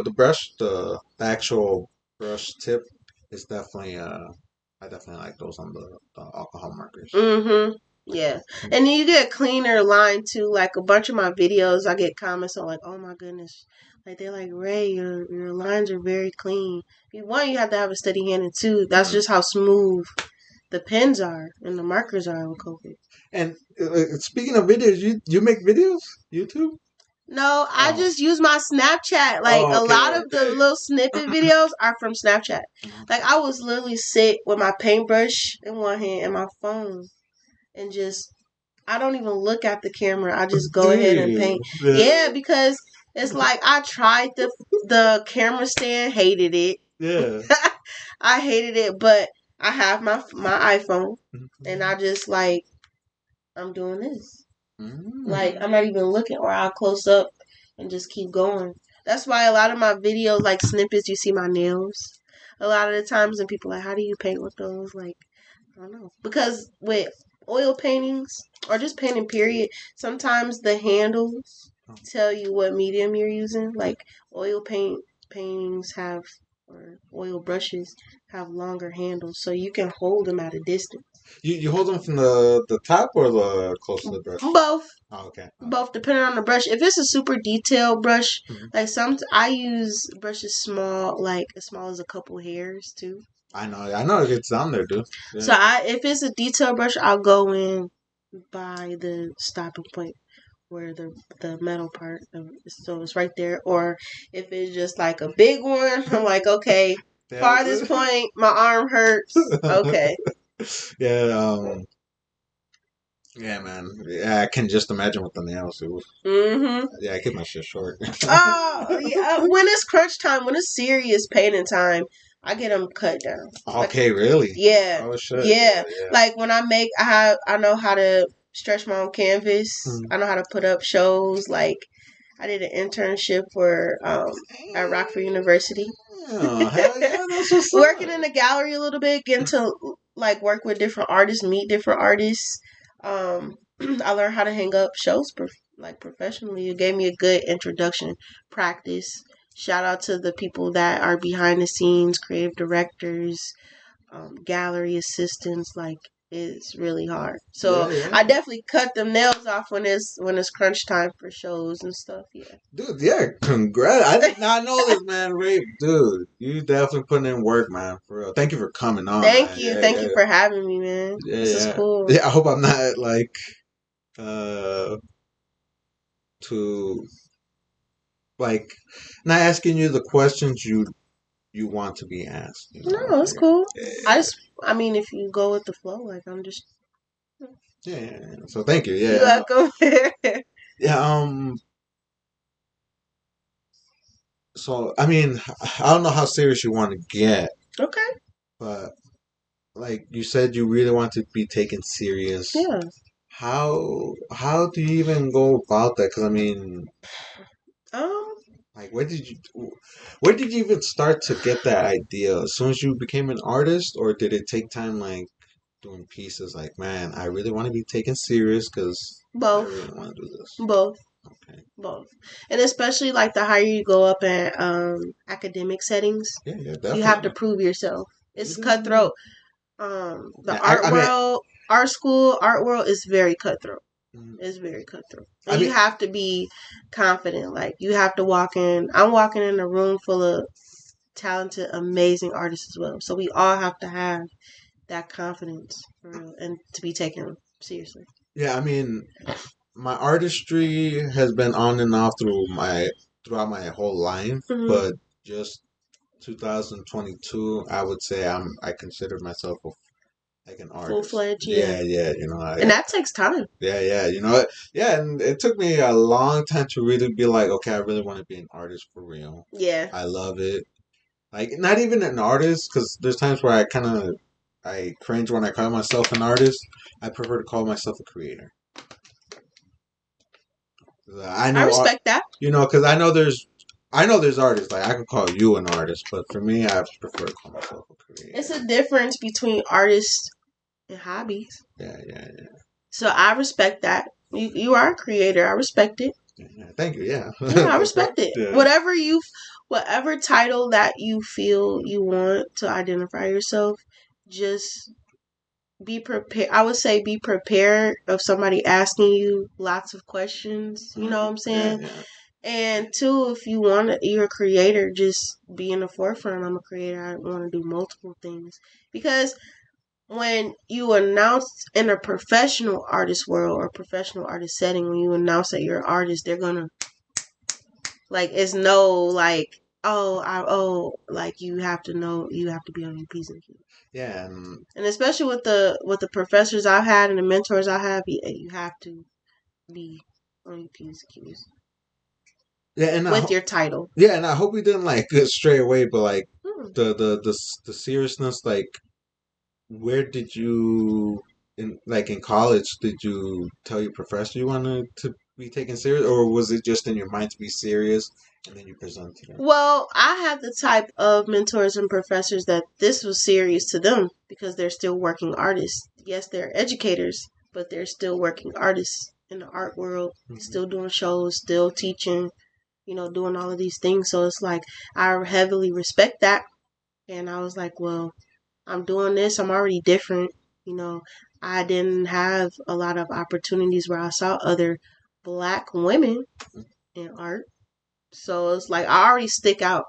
the brush the actual brush tip is definitely I definitely like those on the alcohol markers. Mm-hmm. Yeah. And then you get a cleaner line too. Like a bunch of my videos, I get comments on like, oh my goodness. Like they're like, Rae, your lines are very clean. One, you have to have a steady hand, and two, that's just how smooth the pens are and the markers are on Copic. And speaking of videos, you make videos YouTube? No, I Oh. just use my Snapchat. Like Oh, a okay, lot of the okay. little snippet videos are from Snapchat. Like I was literally sit with my paintbrush in one hand and my phone and just I don't even look at the camera. I just go ahead and paint. Yeah, because it's like I tried the camera stand, hated it. Yeah. I hated it, but I have my iPhone and I just like I'm doing this. Like I'm not even looking, or I'll close up and just keep going. That's why a lot of my videos, like snippets, you see my nails. A lot of the times, and people are like, how do you paint with those? Like, I don't know. Because with oil paintings, or just painting period, sometimes the handles tell you what medium you're using. Like oil paintings have or oil brushes have longer handles, so you can hold them at a distance. You hold them from the top or the close to the brush? Both. Oh, okay. Both, depending on the brush. If it's a super detailed brush, Mm-hmm. like I use brushes small, like as small as a couple hairs too. I know it's down there, dude. Yeah. So if it's a detailed brush, I'll go in by the stopping point where the metal part so it's right there. Or if it's just like a big one, I'm like, okay, farthest point, my arm hurts. Okay. Yeah, yeah, man. Yeah, I can just imagine with the nails. Yeah, I keep my shit short. Oh, yeah. When it's crunch time, when it's serious painting time, I get them cut down. Okay, really? Yeah. Oh shit. Yeah. Like when I know how to stretch my own canvas. I know how to put up shows. Like I did an internship at Rockford University. Oh, hell yeah, that's what's up. Working in the gallery a little bit, getting to like work with different artists, meet different artists. I learned how to hang up shows professionally. It gave me a good introduction practice. Shout out to the people that are behind the scenes, creative directors, gallery assistants. Like it's really hard. So yeah. I definitely cut them nails off when it's crunch time for shows and stuff. Yeah. Dude, yeah, congrats. I did not know this, man. Rae, dude, you definitely putting in work, man. For real. Thank you for coming on. Thank you. Thank you for having me, man. This is cool. Yeah, I hope I'm not like to like not asking you the questions you want to be asked. You know? No, it's cool. I mean, if you go with the flow, like I'm just. Yeah. So thank you. Yeah. You're welcome. Yeah. So I mean, I don't know how serious you want to get. Okay. But like you said, you really want to be taken serious. Yeah. How do you even go about that? Because I mean, like where did you even start to get that idea? As soon as you became an artist, or did it take time? Like doing pieces, like man, I really want to be taken serious because I really want to do this. Both. Okay. Both. And especially like the higher you go up in academic settings, definitely. You have to prove yourself. It's cutthroat. Art school, art world is very cutthroat. It's very cutthroat. And you have to be confident. Like you have to I'm walking in a room full of talented, amazing artists as well. So we all have to have that confidence for real, and to be taken seriously. Yeah, I mean, my artistry has been on and off throughout my whole life, but just 2022, I would say I consider myself like an artist. Full-fledged, yeah. You know, and that takes time. Yeah. You know, and it took me a long time to really be like, okay, I really want to be an artist for real. Yeah, I love it. Like, not even an artist, because there's times where I cringe when I call myself an artist. I prefer to call myself a creator. I respect that. You know, because I know there's artists. Like I can call you an artist, but for me, I prefer to call myself a creator. It's a difference between artists and hobbies. Yeah. So I respect that. You are a creator. I respect it. Yeah, thank you. Yeah. I respect it. Yeah. Whatever title that you feel you want to identify yourself, just be prepared. I would say be prepared of somebody asking you lots of questions. You know what I'm saying? Yeah. And two, if you're a creator, just be in the forefront. I'm a creator. I want to do multiple things. Because when you announce in a professional artist world or professional artist setting, when you announce that you're an artist, they're going to, like, it's no, like, like you have to be on your P's and Q's. Yeah. And especially with the professors I've had and the mentors I have, you have to be on your P's and Q's. Yeah, and with your title. Yeah, and I hope we didn't like get straight away, but like the seriousness, like where did you in college did you tell your professor you wanted to be taken serious, or was it just in your mind to be serious and then you presented it? Well, I have the type of mentors and professors that this was serious to them because they're still working artists. Yes, they're educators, but they're still working artists in the art world, still doing shows, still teaching, doing all of these things. So it's like I heavily respect that. And I was like, well, I'm doing this. I'm already different. I didn't have a lot of opportunities where I saw other black women in art. So it's like I already stick out.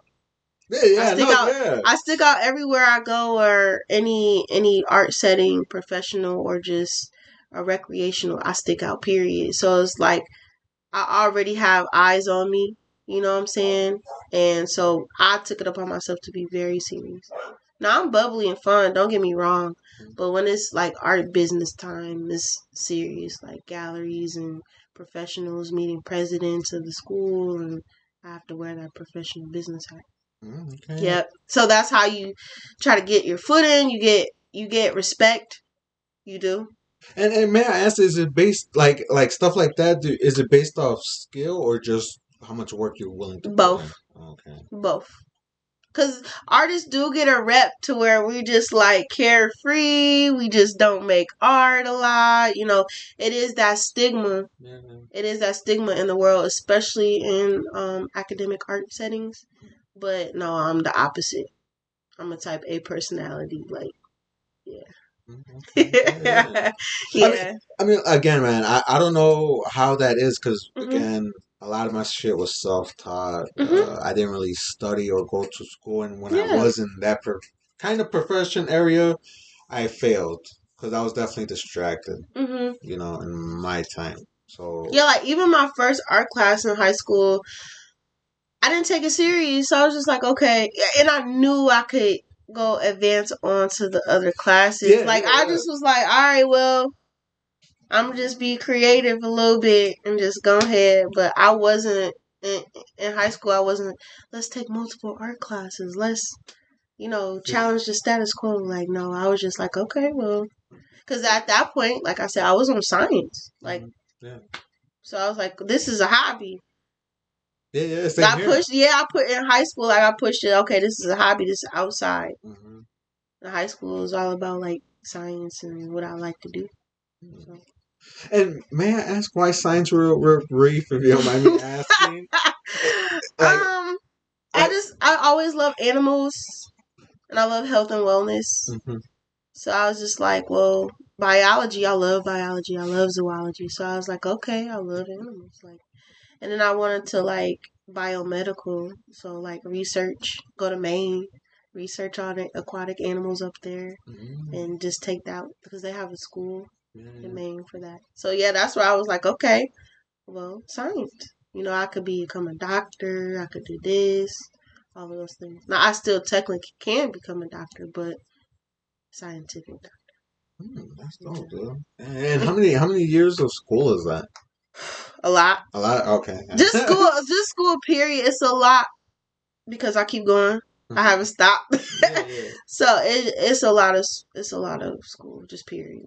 Yeah, yeah. I stick out everywhere I go, or any art setting, professional or just a recreational. I stick out. Period. So it's like I already have eyes on me. You know what I'm saying? And so I took it upon myself to be very serious. Now I'm bubbly and fun. Don't get me wrong, but when it's like art business time, it's serious. Like galleries and professionals meeting presidents of the school, and I have to wear that professional business hat. Okay. Yep. So that's how you try to get your foot in. You get respect. You do. And may I ask, is it based like stuff like that? Is it based off skill or just how much work you're willing to put in? Both. Okay. Both. Because artists do get a rep to where we just like carefree. We just don't make art a lot. It is that stigma. Yeah. It is that stigma in the world, especially in academic art settings. But no, I'm the opposite. I'm a type A personality. Like, yeah. Okay. Yeah. I mean, again, man, I don't know how that is because again, a lot of my shit was self-taught. I didn't really study or go to school, and when I was in that kind of profession area, I failed because I was definitely distracted. In my time. So yeah, like even my first art class in high school, I didn't take it serious. So I was just like, okay, and I knew I could go advance on to the other classes. Yeah, I just was like, all right, well, I'm gonna just be creative a little bit and just go ahead. But I wasn't in high school. I wasn't. Let's take multiple art classes. Let's challenge the status quo. Like, no, I was just like, okay, well, because at that point, like I said, I was on science. Like, so I was like, this is a hobby. Yeah, same here. I put in high school, like I pushed it, okay, this is a hobby, this is outside. The high school is all about like science and what I like to do. So. And may I ask why science were brief, if you don't mind me asking? I always love animals and I love health and wellness. So I was just like, well, biology, I love biology, I love zoology. So I was like, okay, I love animals. Like, and then I wanted to like biomedical, so like research, go to Maine, research all the aquatic animals up there, and just take that because they have a school in Maine for that. So yeah, that's why I was like, okay, well, science. I could become a doctor. I could do this, all of those things. Now I still technically can become a doctor, but scientific doctor. That's dope, dude. And how many years of school is that? A lot. A lot. Okay. Just school. Period. It's a lot because I keep going. I haven't stopped. So it's a lot of school. Just period.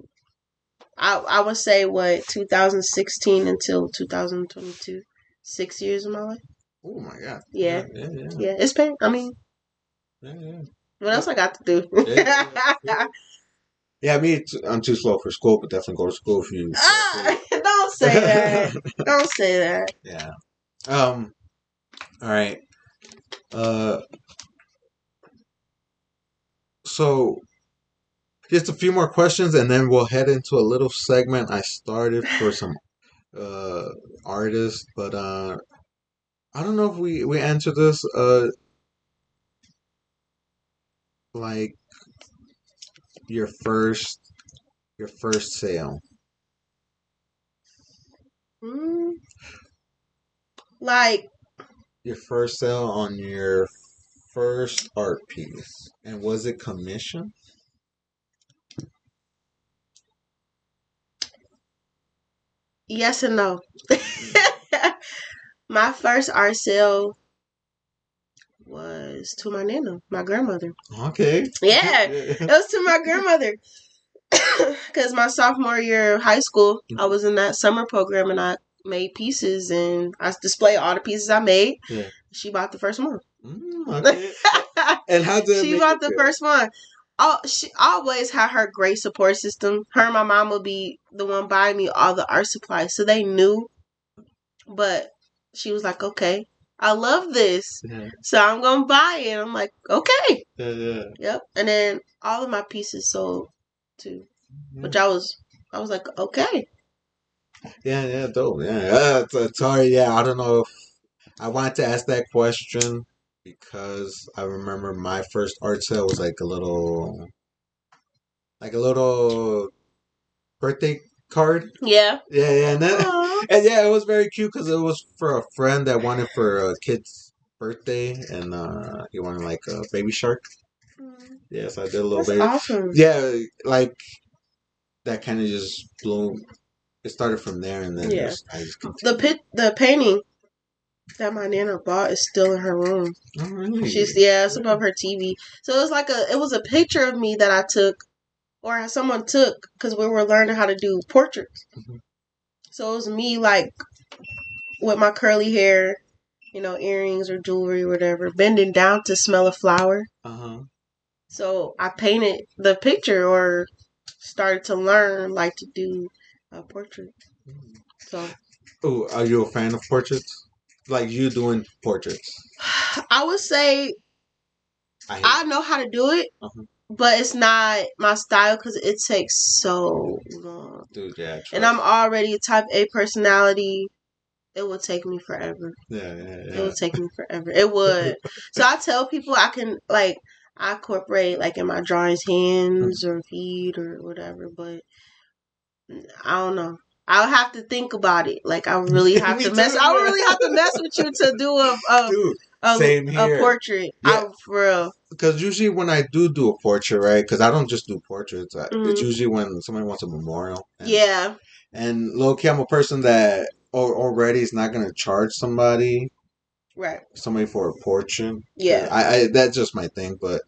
I would say 2016 until 2022, 6 years of my life. Oh my god. Yeah. It's pain. I mean. What else I got to do? Yeah, I'm too slow for school, but definitely go to school for you. Don't say that. Don't say that. Yeah. All right. So just a few more questions, and then we'll head into a little segment I started for some artists, but I don't know if we answer this. Like your first sale. Like your first sale on your first art piece, and was it commissioned? Yes and no. My first art sale was to my nana, my grandmother. Okay. Yeah, it was to my grandmother. Because my sophomore year of high school, I was in that summer program and I made pieces and I displayed all the pieces I made. Yeah. She bought the first one. Okay. And how did she bought the first one? Oh, she always had her great support system. Her and my mom would be the one buying me all the art supplies, so they knew. But she was like, okay. I love this. Yeah. So I'm going to buy it. I'm like, okay. Yeah. Yep. And then all of my pieces sold too, which I was like, okay. Yeah, dope. Yeah, it's hard. Yeah, I don't know if I wanted to ask that question because I remember my first art sale was like a little birthday card. Yeah. Yeah, and then Aww. and yeah, it was very cute because it was for a friend that wanted for a kid's birthday, and he wanted like a baby shark. Yes, I did a little That's baby. awesome. Yeah, like that kind of just blew. It started from there, and then Yeah. I just continued. The painting that my nana bought is still in her room. Oh, really? It's above her TV. So it was a picture of me that I took, or someone took, because we were learning how to do portraits. Mhm. So it was me like with my curly hair, earrings or jewelry or whatever, bending down to smell a flower. So I painted the picture or started to learn like to do a portrait. So, oh, are you a fan of portraits? Like you doing portraits? I would say I know how to do it, but it's not my style because it takes so long. Dude, yeah, and I'm already a type A personality. It would take me forever. Yeah. It would take me forever. It would. So I tell people I can I incorporate like in my drawings hands or feet or whatever, but I don't know. I'll have to think about it. Like I really have to mess. I would really have to mess with you to do Dude, same here. A portrait. Yeah. For real. Because usually when I do a portrait, right? Because I don't just do portraits. It's usually when somebody wants a memorial. Yeah. And low key, I'm a person that already is not going to charge somebody for a portrait. Yeah. I that's just my thing, but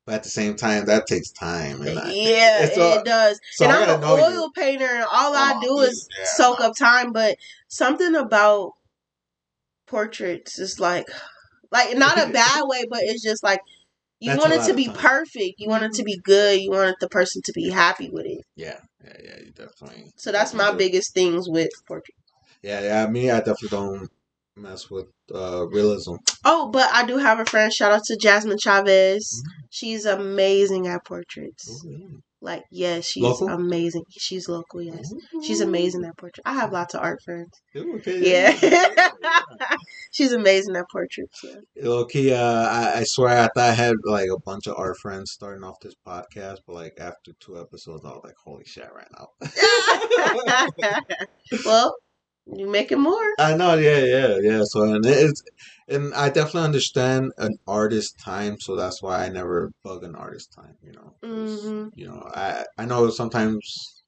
at the same time, that takes time. And it does. So and I'm an oil painter, and all I do is soak up time. But something about portraits is like not a bad way, but it's just like you want it to be perfect. You want it to be good. You want the person to be happy with it. Yeah, you definitely. So that's my biggest things with portraits. Yeah. Me, I definitely don't mess with realism. Oh, but I do have a friend. Shout out to Jasmine Chavez. She's amazing at portraits. Like, yes, she's local? Amazing. She's local, yes. She's amazing at portraits. I have lots of art friends. Okay, yeah. She's amazing at portraits, yeah. Low key, I swear I thought I had like a bunch of art friends starting off this podcast, but like after 2 episodes, I was like, holy shit, right now. Well, you making more. I know, yeah. So and I definitely understand an artist's time, so that's why I never bug an artist's time. I know sometimes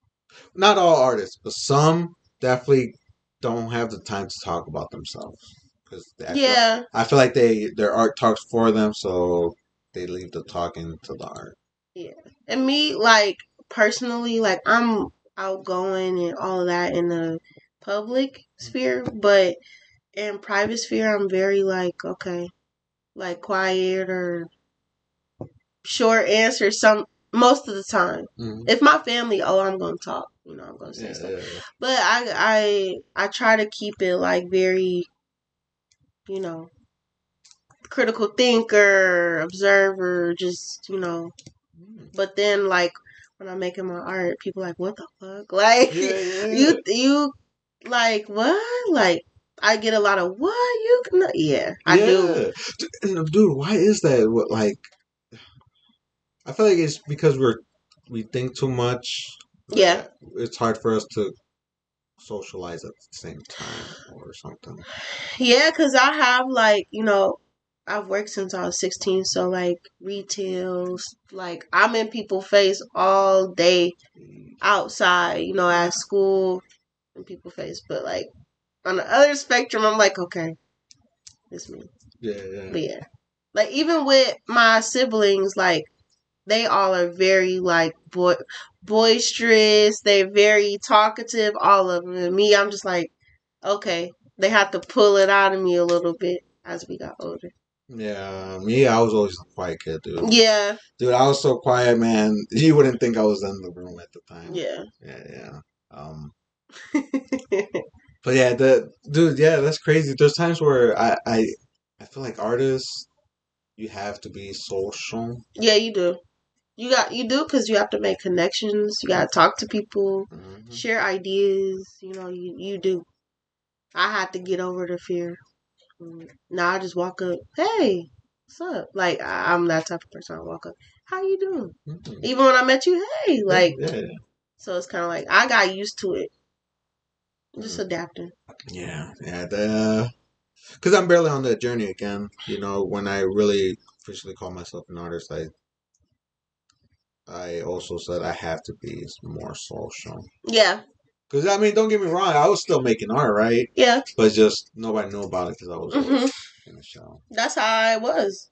not all artists, but some definitely don't have the time to talk about themselves because I feel like their art talks for them, so they leave the talking to the art. Yeah, and me like personally, like I'm outgoing and all of that in the public sphere, but in private sphere, I'm very like quiet or short answer most of the time. If my family, I'm gonna talk, I'm gonna say stuff. Yeah. But I try to keep it like very, critical thinker, observer, just But then like when I'm making my art, people like, what the fuck? Like you like what? Like I get a lot of what you can. Yeah, I do. Dude, why is that? What like? I feel like it's because we think too much. Yeah, it's hard for us to socialize at the same time or something. Yeah, because I have I've worked since I was 16, so like retails, like I'm in people's face all day outside, at school in people's face. But like on the other spectrum, I'm like, okay, it's me. Yeah. But yeah, like even with my siblings, like they all are very like boisterous. They're very talkative. All of them. And me, I'm just like, okay. They have to pull it out of me a little bit as we got older. Yeah, me, I was always a quiet kid, dude. Yeah. Dude, I was so quiet, man. You wouldn't think I was in the room at the time. Yeah. Yeah. But yeah, dude, yeah, that's crazy. There's times where feel like artists, you have to be social. Yeah, you do. You do because you have to make connections. You gotta talk to people, share ideas. You do. I had to get over the fear. Now I just walk up, hey, what's up? Like I'm that type of person. I walk up, how you doing? Even when I met you, hey, like. Yeah. So it's kind of like I got used to it. Just adapting. Yeah. Because I'm barely on that journey again. When I really officially call myself an artist, I also said I have to be more social. Yeah. Because, don't get me wrong, I was still making art, right? Yeah. But just nobody knew about it because I was in the show. That's how I was.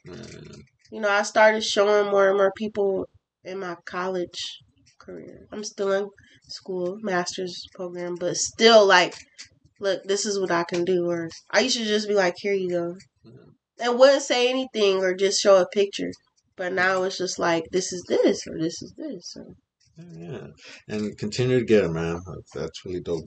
I started showing more and more people in my college career. I'm still in school, master's program, but still like, look, this is what I can do. Or I used to just be like, here you go. And wouldn't say anything or just show a picture. But now it's just like, this is this or this is this. So. Yeah. And continue to get it, man. That's really dope.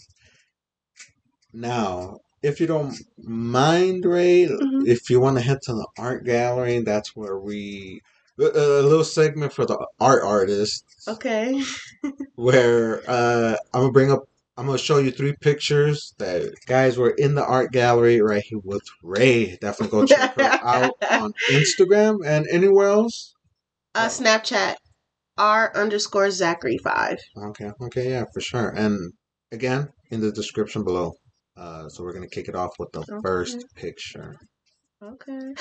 Now, if you don't mind, Rae, if you want to head to the art gallery, that's where a little segment for the artists. Okay. Where I'm gonna show you 3 pictures that guys were in the art gallery right here with Rae. Definitely go check her out on Instagram and anywhere else. Snapchat R_Zachary5. Okay, yeah, for sure. And again, in the description below. So we're gonna kick it off with the first picture. Okay.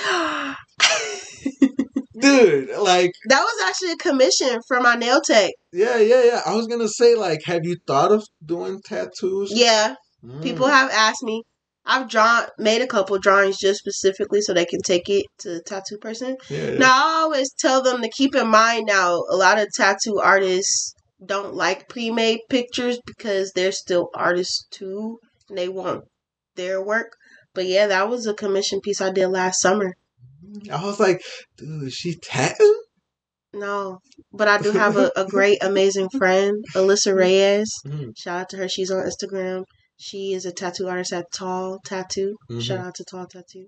Dude, like that was actually a commission for my nail tech. Yeah. I was gonna say, like, have you thought of doing tattoos? Yeah. People have asked me. I've made a couple drawings just specifically so they can take it to the tattoo person. Yeah. Now I always tell them to keep in mind now a lot of tattoo artists don't like pre-made pictures because they're still artists too and they want their work. But yeah, that was a commission piece I did last summer. I was like, dude, is she tatting? No, but I do have a great, amazing friend, Alyssa Reyes. Shout out to her. She's on Instagram. She is a tattoo artist at Tall Tattoo. Shout out to Tall Tattoo.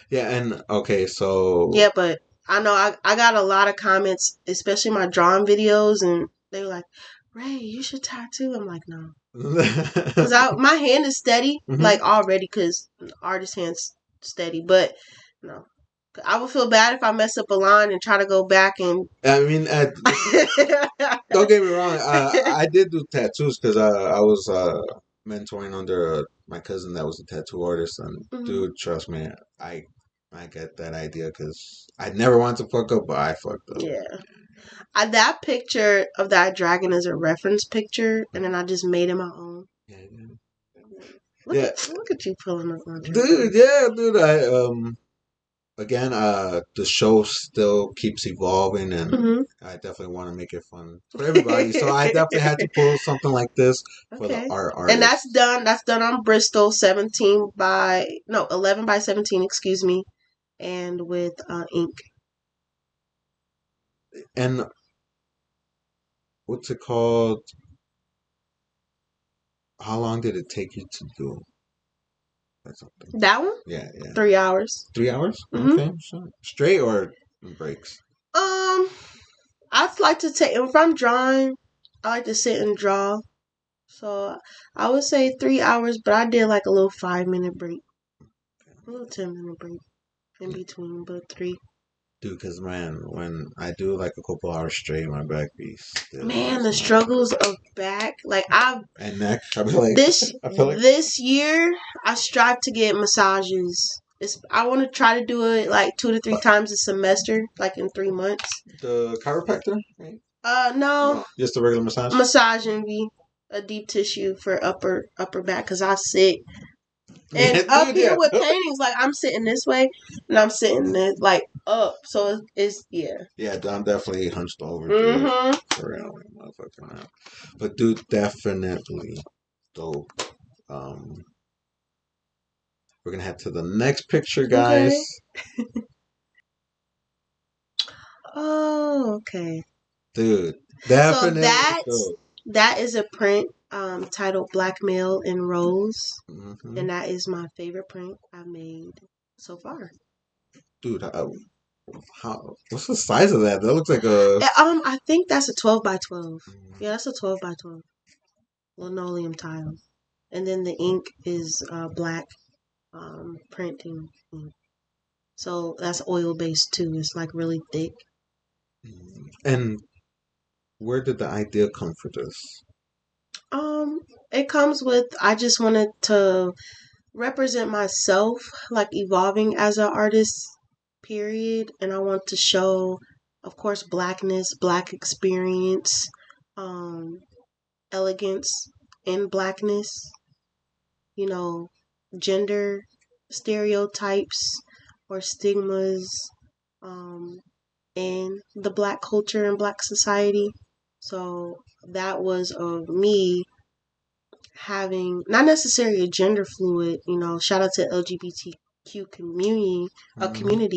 Yeah, and okay, so... Yeah, but I know I got a lot of comments, especially my drawing videos, and they were like, Rae, you should tattoo. I'm like, no. Because my hand is steady, like already, because artist hand's steady, but no. I would feel bad if I mess up a line and try to go back and... don't get me wrong. I did do tattoos because I was mentoring under my cousin that was a tattoo artist. And dude, trust me, I get that idea because I never wanted to fuck up, but I fucked up. Yeah. That picture of that dragon is a reference picture, and then I just made it my own. Look at you pulling up on dude. Yeah, dude. Again, the show still keeps evolving, and I definitely want to make it fun for everybody. So I definitely had to pull something like this for the art artist. And that's done. That's done on Bristol, 11 by 17. Excuse me, and with ink. And what's it called? How long did it take you to do? That one? Yeah. 3 hours. 3 hours? Okay. So straight or breaks? I like to take, if I'm drawing, I like to sit and draw. So I would say 3 hours, but I did like a little 5-minute break. A little 10-minute break in between, but 3. Dude, because, man, when I do like a couple hours straight, my back be still. Man, the struggles of back. Like, and neck. I feel like. This year, I strive to get massages. I want to try to do it like 2 to 3 times a semester, like in 3 months. The chiropractor, right? No. Just a regular massage? Massage and be a deep tissue for upper back, because I sit. And up here with paintings, like I'm sitting this way, and I'm sitting this, like up. So it's Yeah, I'm definitely hunched over. For real, motherfucker. But dude, definitely dope. We're gonna head to the next picture, guys. Okay. Oh, okay. Dude, definitely. So that is a print titled Blackmail in Rose, and that is my favorite print I've made so far. dude, what's the size of that? That looks like a. I think that's a 12x12. Yeah, that's a 12x12 linoleum tile, and then the ink is black printing ink. So that's oil based too. It's like really thick. And where did the idea come for this? It comes with I just wanted to represent myself, like evolving as an artist, period. And I want to show, of course, blackness, black experience, um, elegance in blackness, you know, gender stereotypes or stigmas um, in the black culture and black society. So that was of me having not necessarily a gender fluid, shout out to LGBTQ community,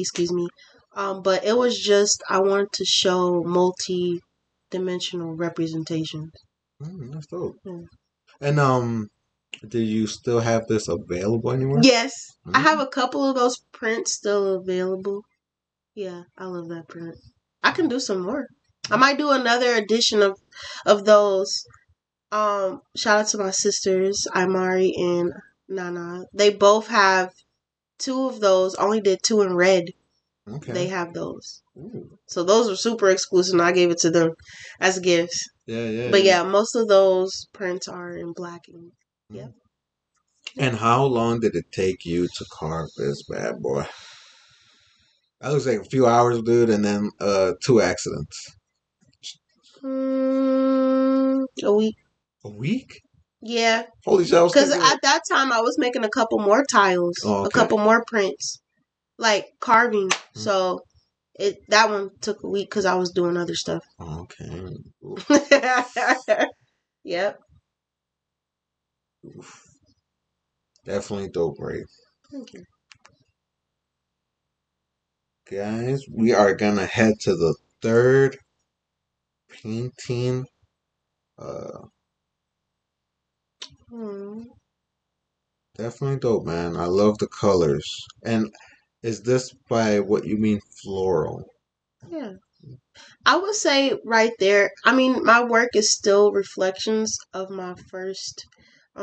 excuse me. But it was just I wanted to show multi-dimensional representation. That's dope. Yeah. And do you still have this available anywhere? Yes, I have a couple of those prints still available. Yeah, I love that print. I can do some more. I might do another edition of those. Shout out to my sisters, Imari and Nana. They both have two of those. Only did two in red. Okay. They have those. Ooh. So those are super exclusive, and I gave it to them as gifts. Yeah. But yeah, most of those prints are in black ink. Yep. And how long did it take you to carve this bad boy? That looks like a few hours, dude, and then 2 accidents. A week. A week? Yeah. Holy shit! Because at that time I was making a couple more tiles, a couple more prints, like carving. Mm-hmm. So that one took a week because I was doing other stuff. Okay. Yep. Oof. Definitely dope, Rae. Thank you. Guys, we are gonna head to the third painting. Definitely dope, man. I love the colors. And is this by what you mean floral? Yeah. I would say right there, I mean, my work is still reflections of my first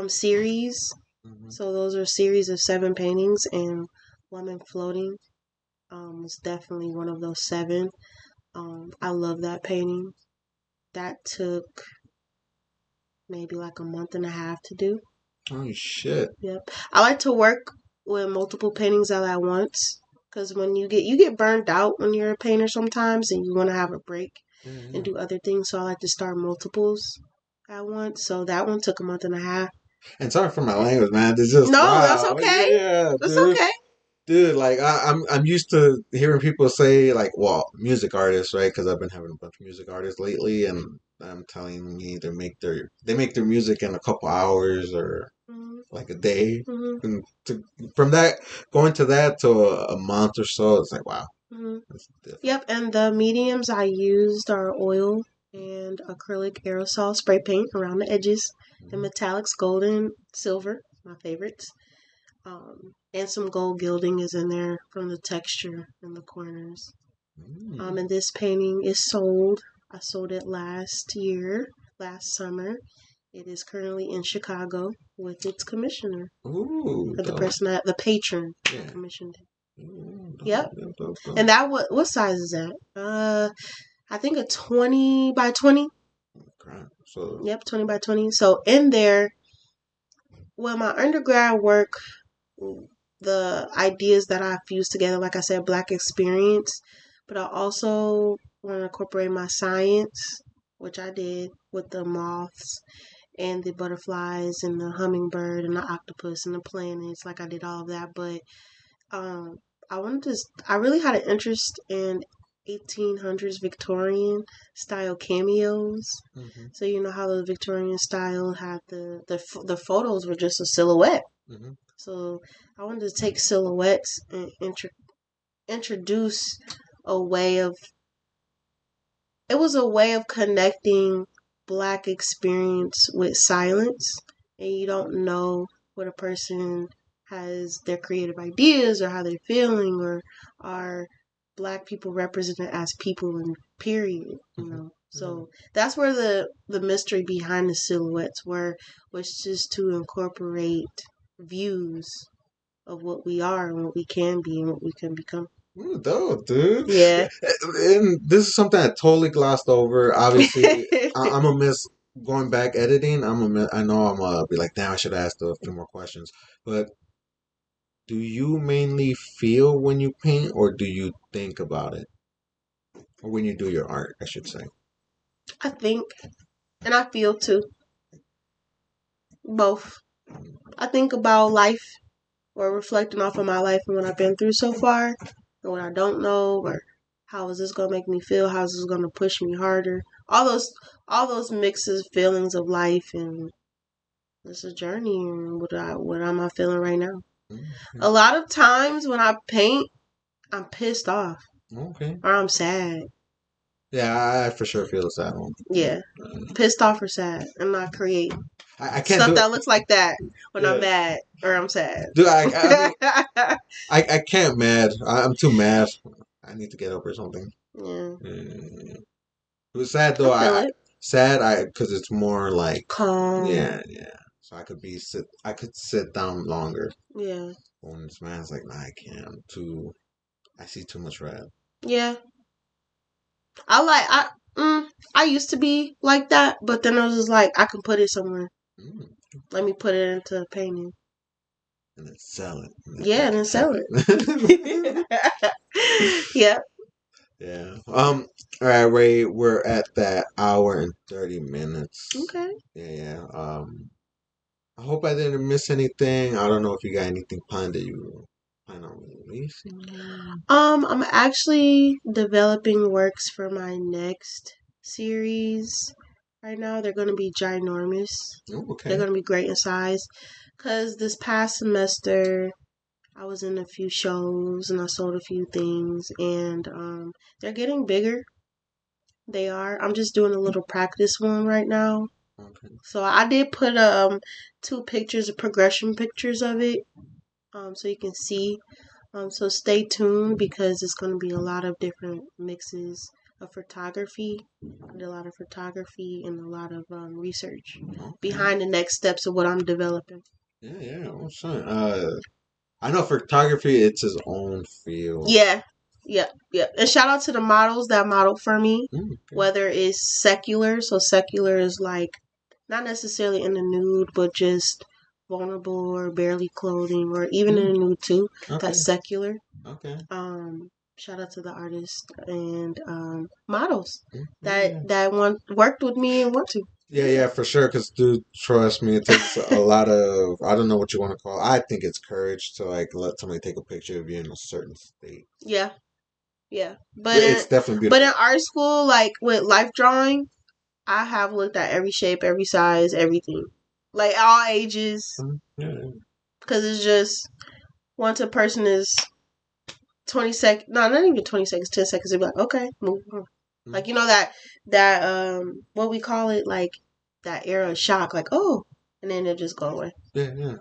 series. Mm-hmm. So those are a series of 7 paintings, and Woman Floating was definitely one of those 7. I love that painting. That took maybe like a month and a half to do. Oh shit. Yep. I like to work with multiple paintings all at once, because when you get burned out when you're a painter sometimes, and you want to have a break and do other things. So I like to start multiples at once. So that one took a month and a half. And sorry for my language, man. It's just that's okay. Yeah, that's okay. Dude, like I'm used to hearing people say like, well, music artists, right? Because I've been having a bunch of music artists lately, and I'm telling me they make their music in a couple hours or like a day. Mm-hmm. And from that going to that to a month or so, it's like wow. Mm-hmm. Yep, and the mediums I used are oil and acrylic aerosol spray paint around the edges, and metallics, gold and silver, my favorites. And some gold gilding is in there from the texture in the corners. And this painting is sold. I sold it last summer. It is currently in Chicago with its commissioner. Ooh, the patron commissioned it. Yep. And that what size is that? I think a 20 by 20. Okay. So. Yep, 20 by 20. So in there, well, my undergrad work, the ideas that I fused together, like I said, black experience, but I also want to incorporate my science, which I did with the moths and the butterflies and the hummingbird and the octopus and the planets. Like I did all of that, but I really had an interest in 1800s Victorian style cameos. Mm-hmm. So you know how the Victorian style had the photos were just a silhouette. Mm-hmm. So I wanted to take silhouettes and introduce a way of connecting black experience with silence, and you don't know what a person has their creative ideas or how they're feeling, or are Black people represented as people in period, you know. So that's where the mystery behind the silhouettes was just to incorporate views of what we are and what we can be and what we can become. Ooh, dope, dude. Yeah. And this is something I totally glossed over. Obviously, I'm gonna miss going back editing. I know I'm gonna be like, damn, I should have asked a few more questions. But do you mainly feel when you paint, or do you think about it, or when you do your art, I should say? I think, and I feel too. Both. I think about life, or reflecting off of my life and what I've been through so far, and what I don't know, or how is this gonna make me feel? How is this gonna push me harder? All those mixes, feelings of life, and it's a journey. And what am I feeling right now? Mm-hmm. A lot of times when I paint, I'm pissed off. Okay. Or I'm sad. Yeah, I for sure feel the sad one. Yeah. Pissed off or sad. I'm not creating. I can't Stuff do that it. looks like that when Yeah. I'm mad or I'm sad. Dude, I mean, I can't mad. I'm too mad. I need to get up or something. Yeah. It was sad though. I feel it. Sad because it's more like Calm. yeah. So I could sit down longer. Yeah. When this man's like, nah, I can't. I see too much red. Yeah. I used to be like that, but then I was just like, I can put it somewhere. Let me put it into a painting. And then sell it. Yeah, and then sell it. Yep. Yeah. All right, Ray. We're at that hour and 30 minutes. Okay. Yeah. I hope I didn't miss anything. I don't know if you got anything planned that you plan on releasing. I'm actually developing works for my next series. Right now, they're going to be ginormous. Oh, okay. They're going to be great in size. Because this past semester, I was in a few shows and I sold a few things. And they're getting bigger. They are. I'm just doing a little practice one right now. Okay. So I did put 2 pictures, progression pictures of it. So you can see. So stay tuned because it's going to be a lot of different mixes of photography. I did a lot of photography and a lot of research behind the next steps of what I'm developing. Yeah. Oh, son. I know photography, it's his own field. Yeah. Yep. And shout out to the models that modeled for me, Okay. whether it's secular. So secular is like not necessarily in the nude, but just vulnerable or barely clothing, or even in the nude too. Okay. That's secular. Okay. Shout out to the artists and models that worked with me and want to. Yeah, for sure. Because, dude, trust me, it takes a lot of, I don't know what you want to call it. I think it's courage to, like, let somebody take a picture of you in a certain state. Yeah. But it's definitely beautiful. But in art school, like, with life drawing, I have looked at every shape, every size, everything. Like, all ages. Because it's just, once a person is 20 seconds, no, not even 20 seconds, 10 seconds, they'll be like, okay, move on. Like, you know, that what we call it, like, that era of shock, like, oh, and then it just go away. Yeah.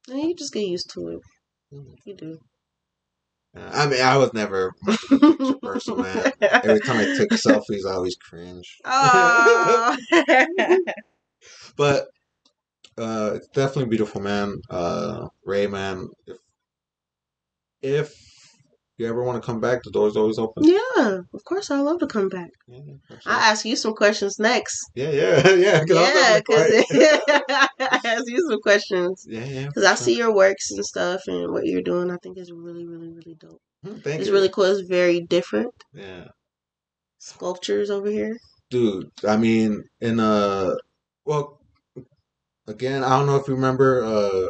And you just get used to it. You do. I mean, I was never much of a picture person, man. Every time I took selfies, I always cringe. Oh. But it's definitely beautiful, man. Ray, man, if you ever want to come back, the door's always open. Yeah, of course. I love to come back. Yeah, I'll ask you some questions next. Yeah. Because I ask you some questions. Yeah. Because I see your works and stuff and what you're doing. I think it's really, really, really dope. Thank It's you. really cool. It's very different. Yeah. Sculptures over here. Dude, I mean, well, again, I don't know if you remember,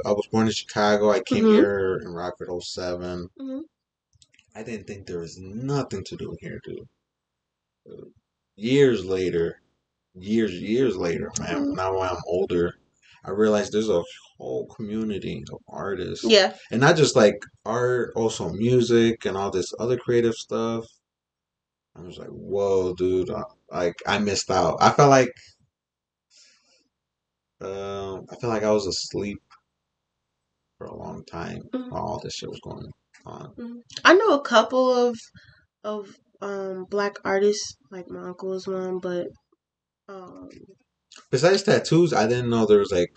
I was born in Chicago. I came here in Rockford 07. I didn't think there was nothing to do here, dude. Years later, man, now when I'm older, I realized there's a whole community of artists. Yeah. And not just like art, also music and all this other creative stuff. I was like, whoa, dude, I missed out. I felt like I was asleep for a long time Mhm. while all this shit was going on. I know a couple of black artists, like my uncle is one, but um Besides tattoos, I didn't know there was like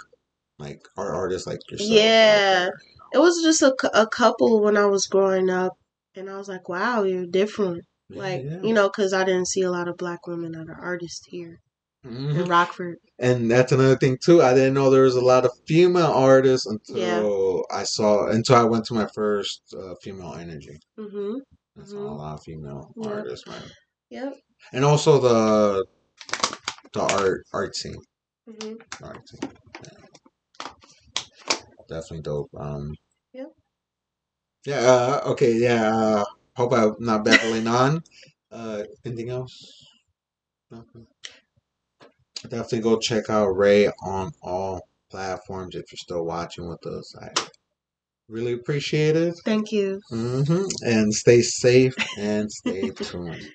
art artists like yourself out yeah, there. it was just a couple when I was growing up, and I was like, wow, you're different. Like, Yeah. because I didn't see a lot of black women that are artists here in Hmm. Rockford. And that's another thing too. I didn't know there was a lot of female artists Yeah. until I went to my first female energy. Mhm. I saw a Mhm. lot of female Yep. artists, man, Yep. and also the art scene. Mhm. Art scene, definitely dope. Yep. Yeah. Okay. Yeah. Hope I'm not babbling on. Anything else? Nothing. Definitely go check out Rae on all platforms if you're still watching with us. I really appreciate it. Thank you. And stay safe and stay tuned.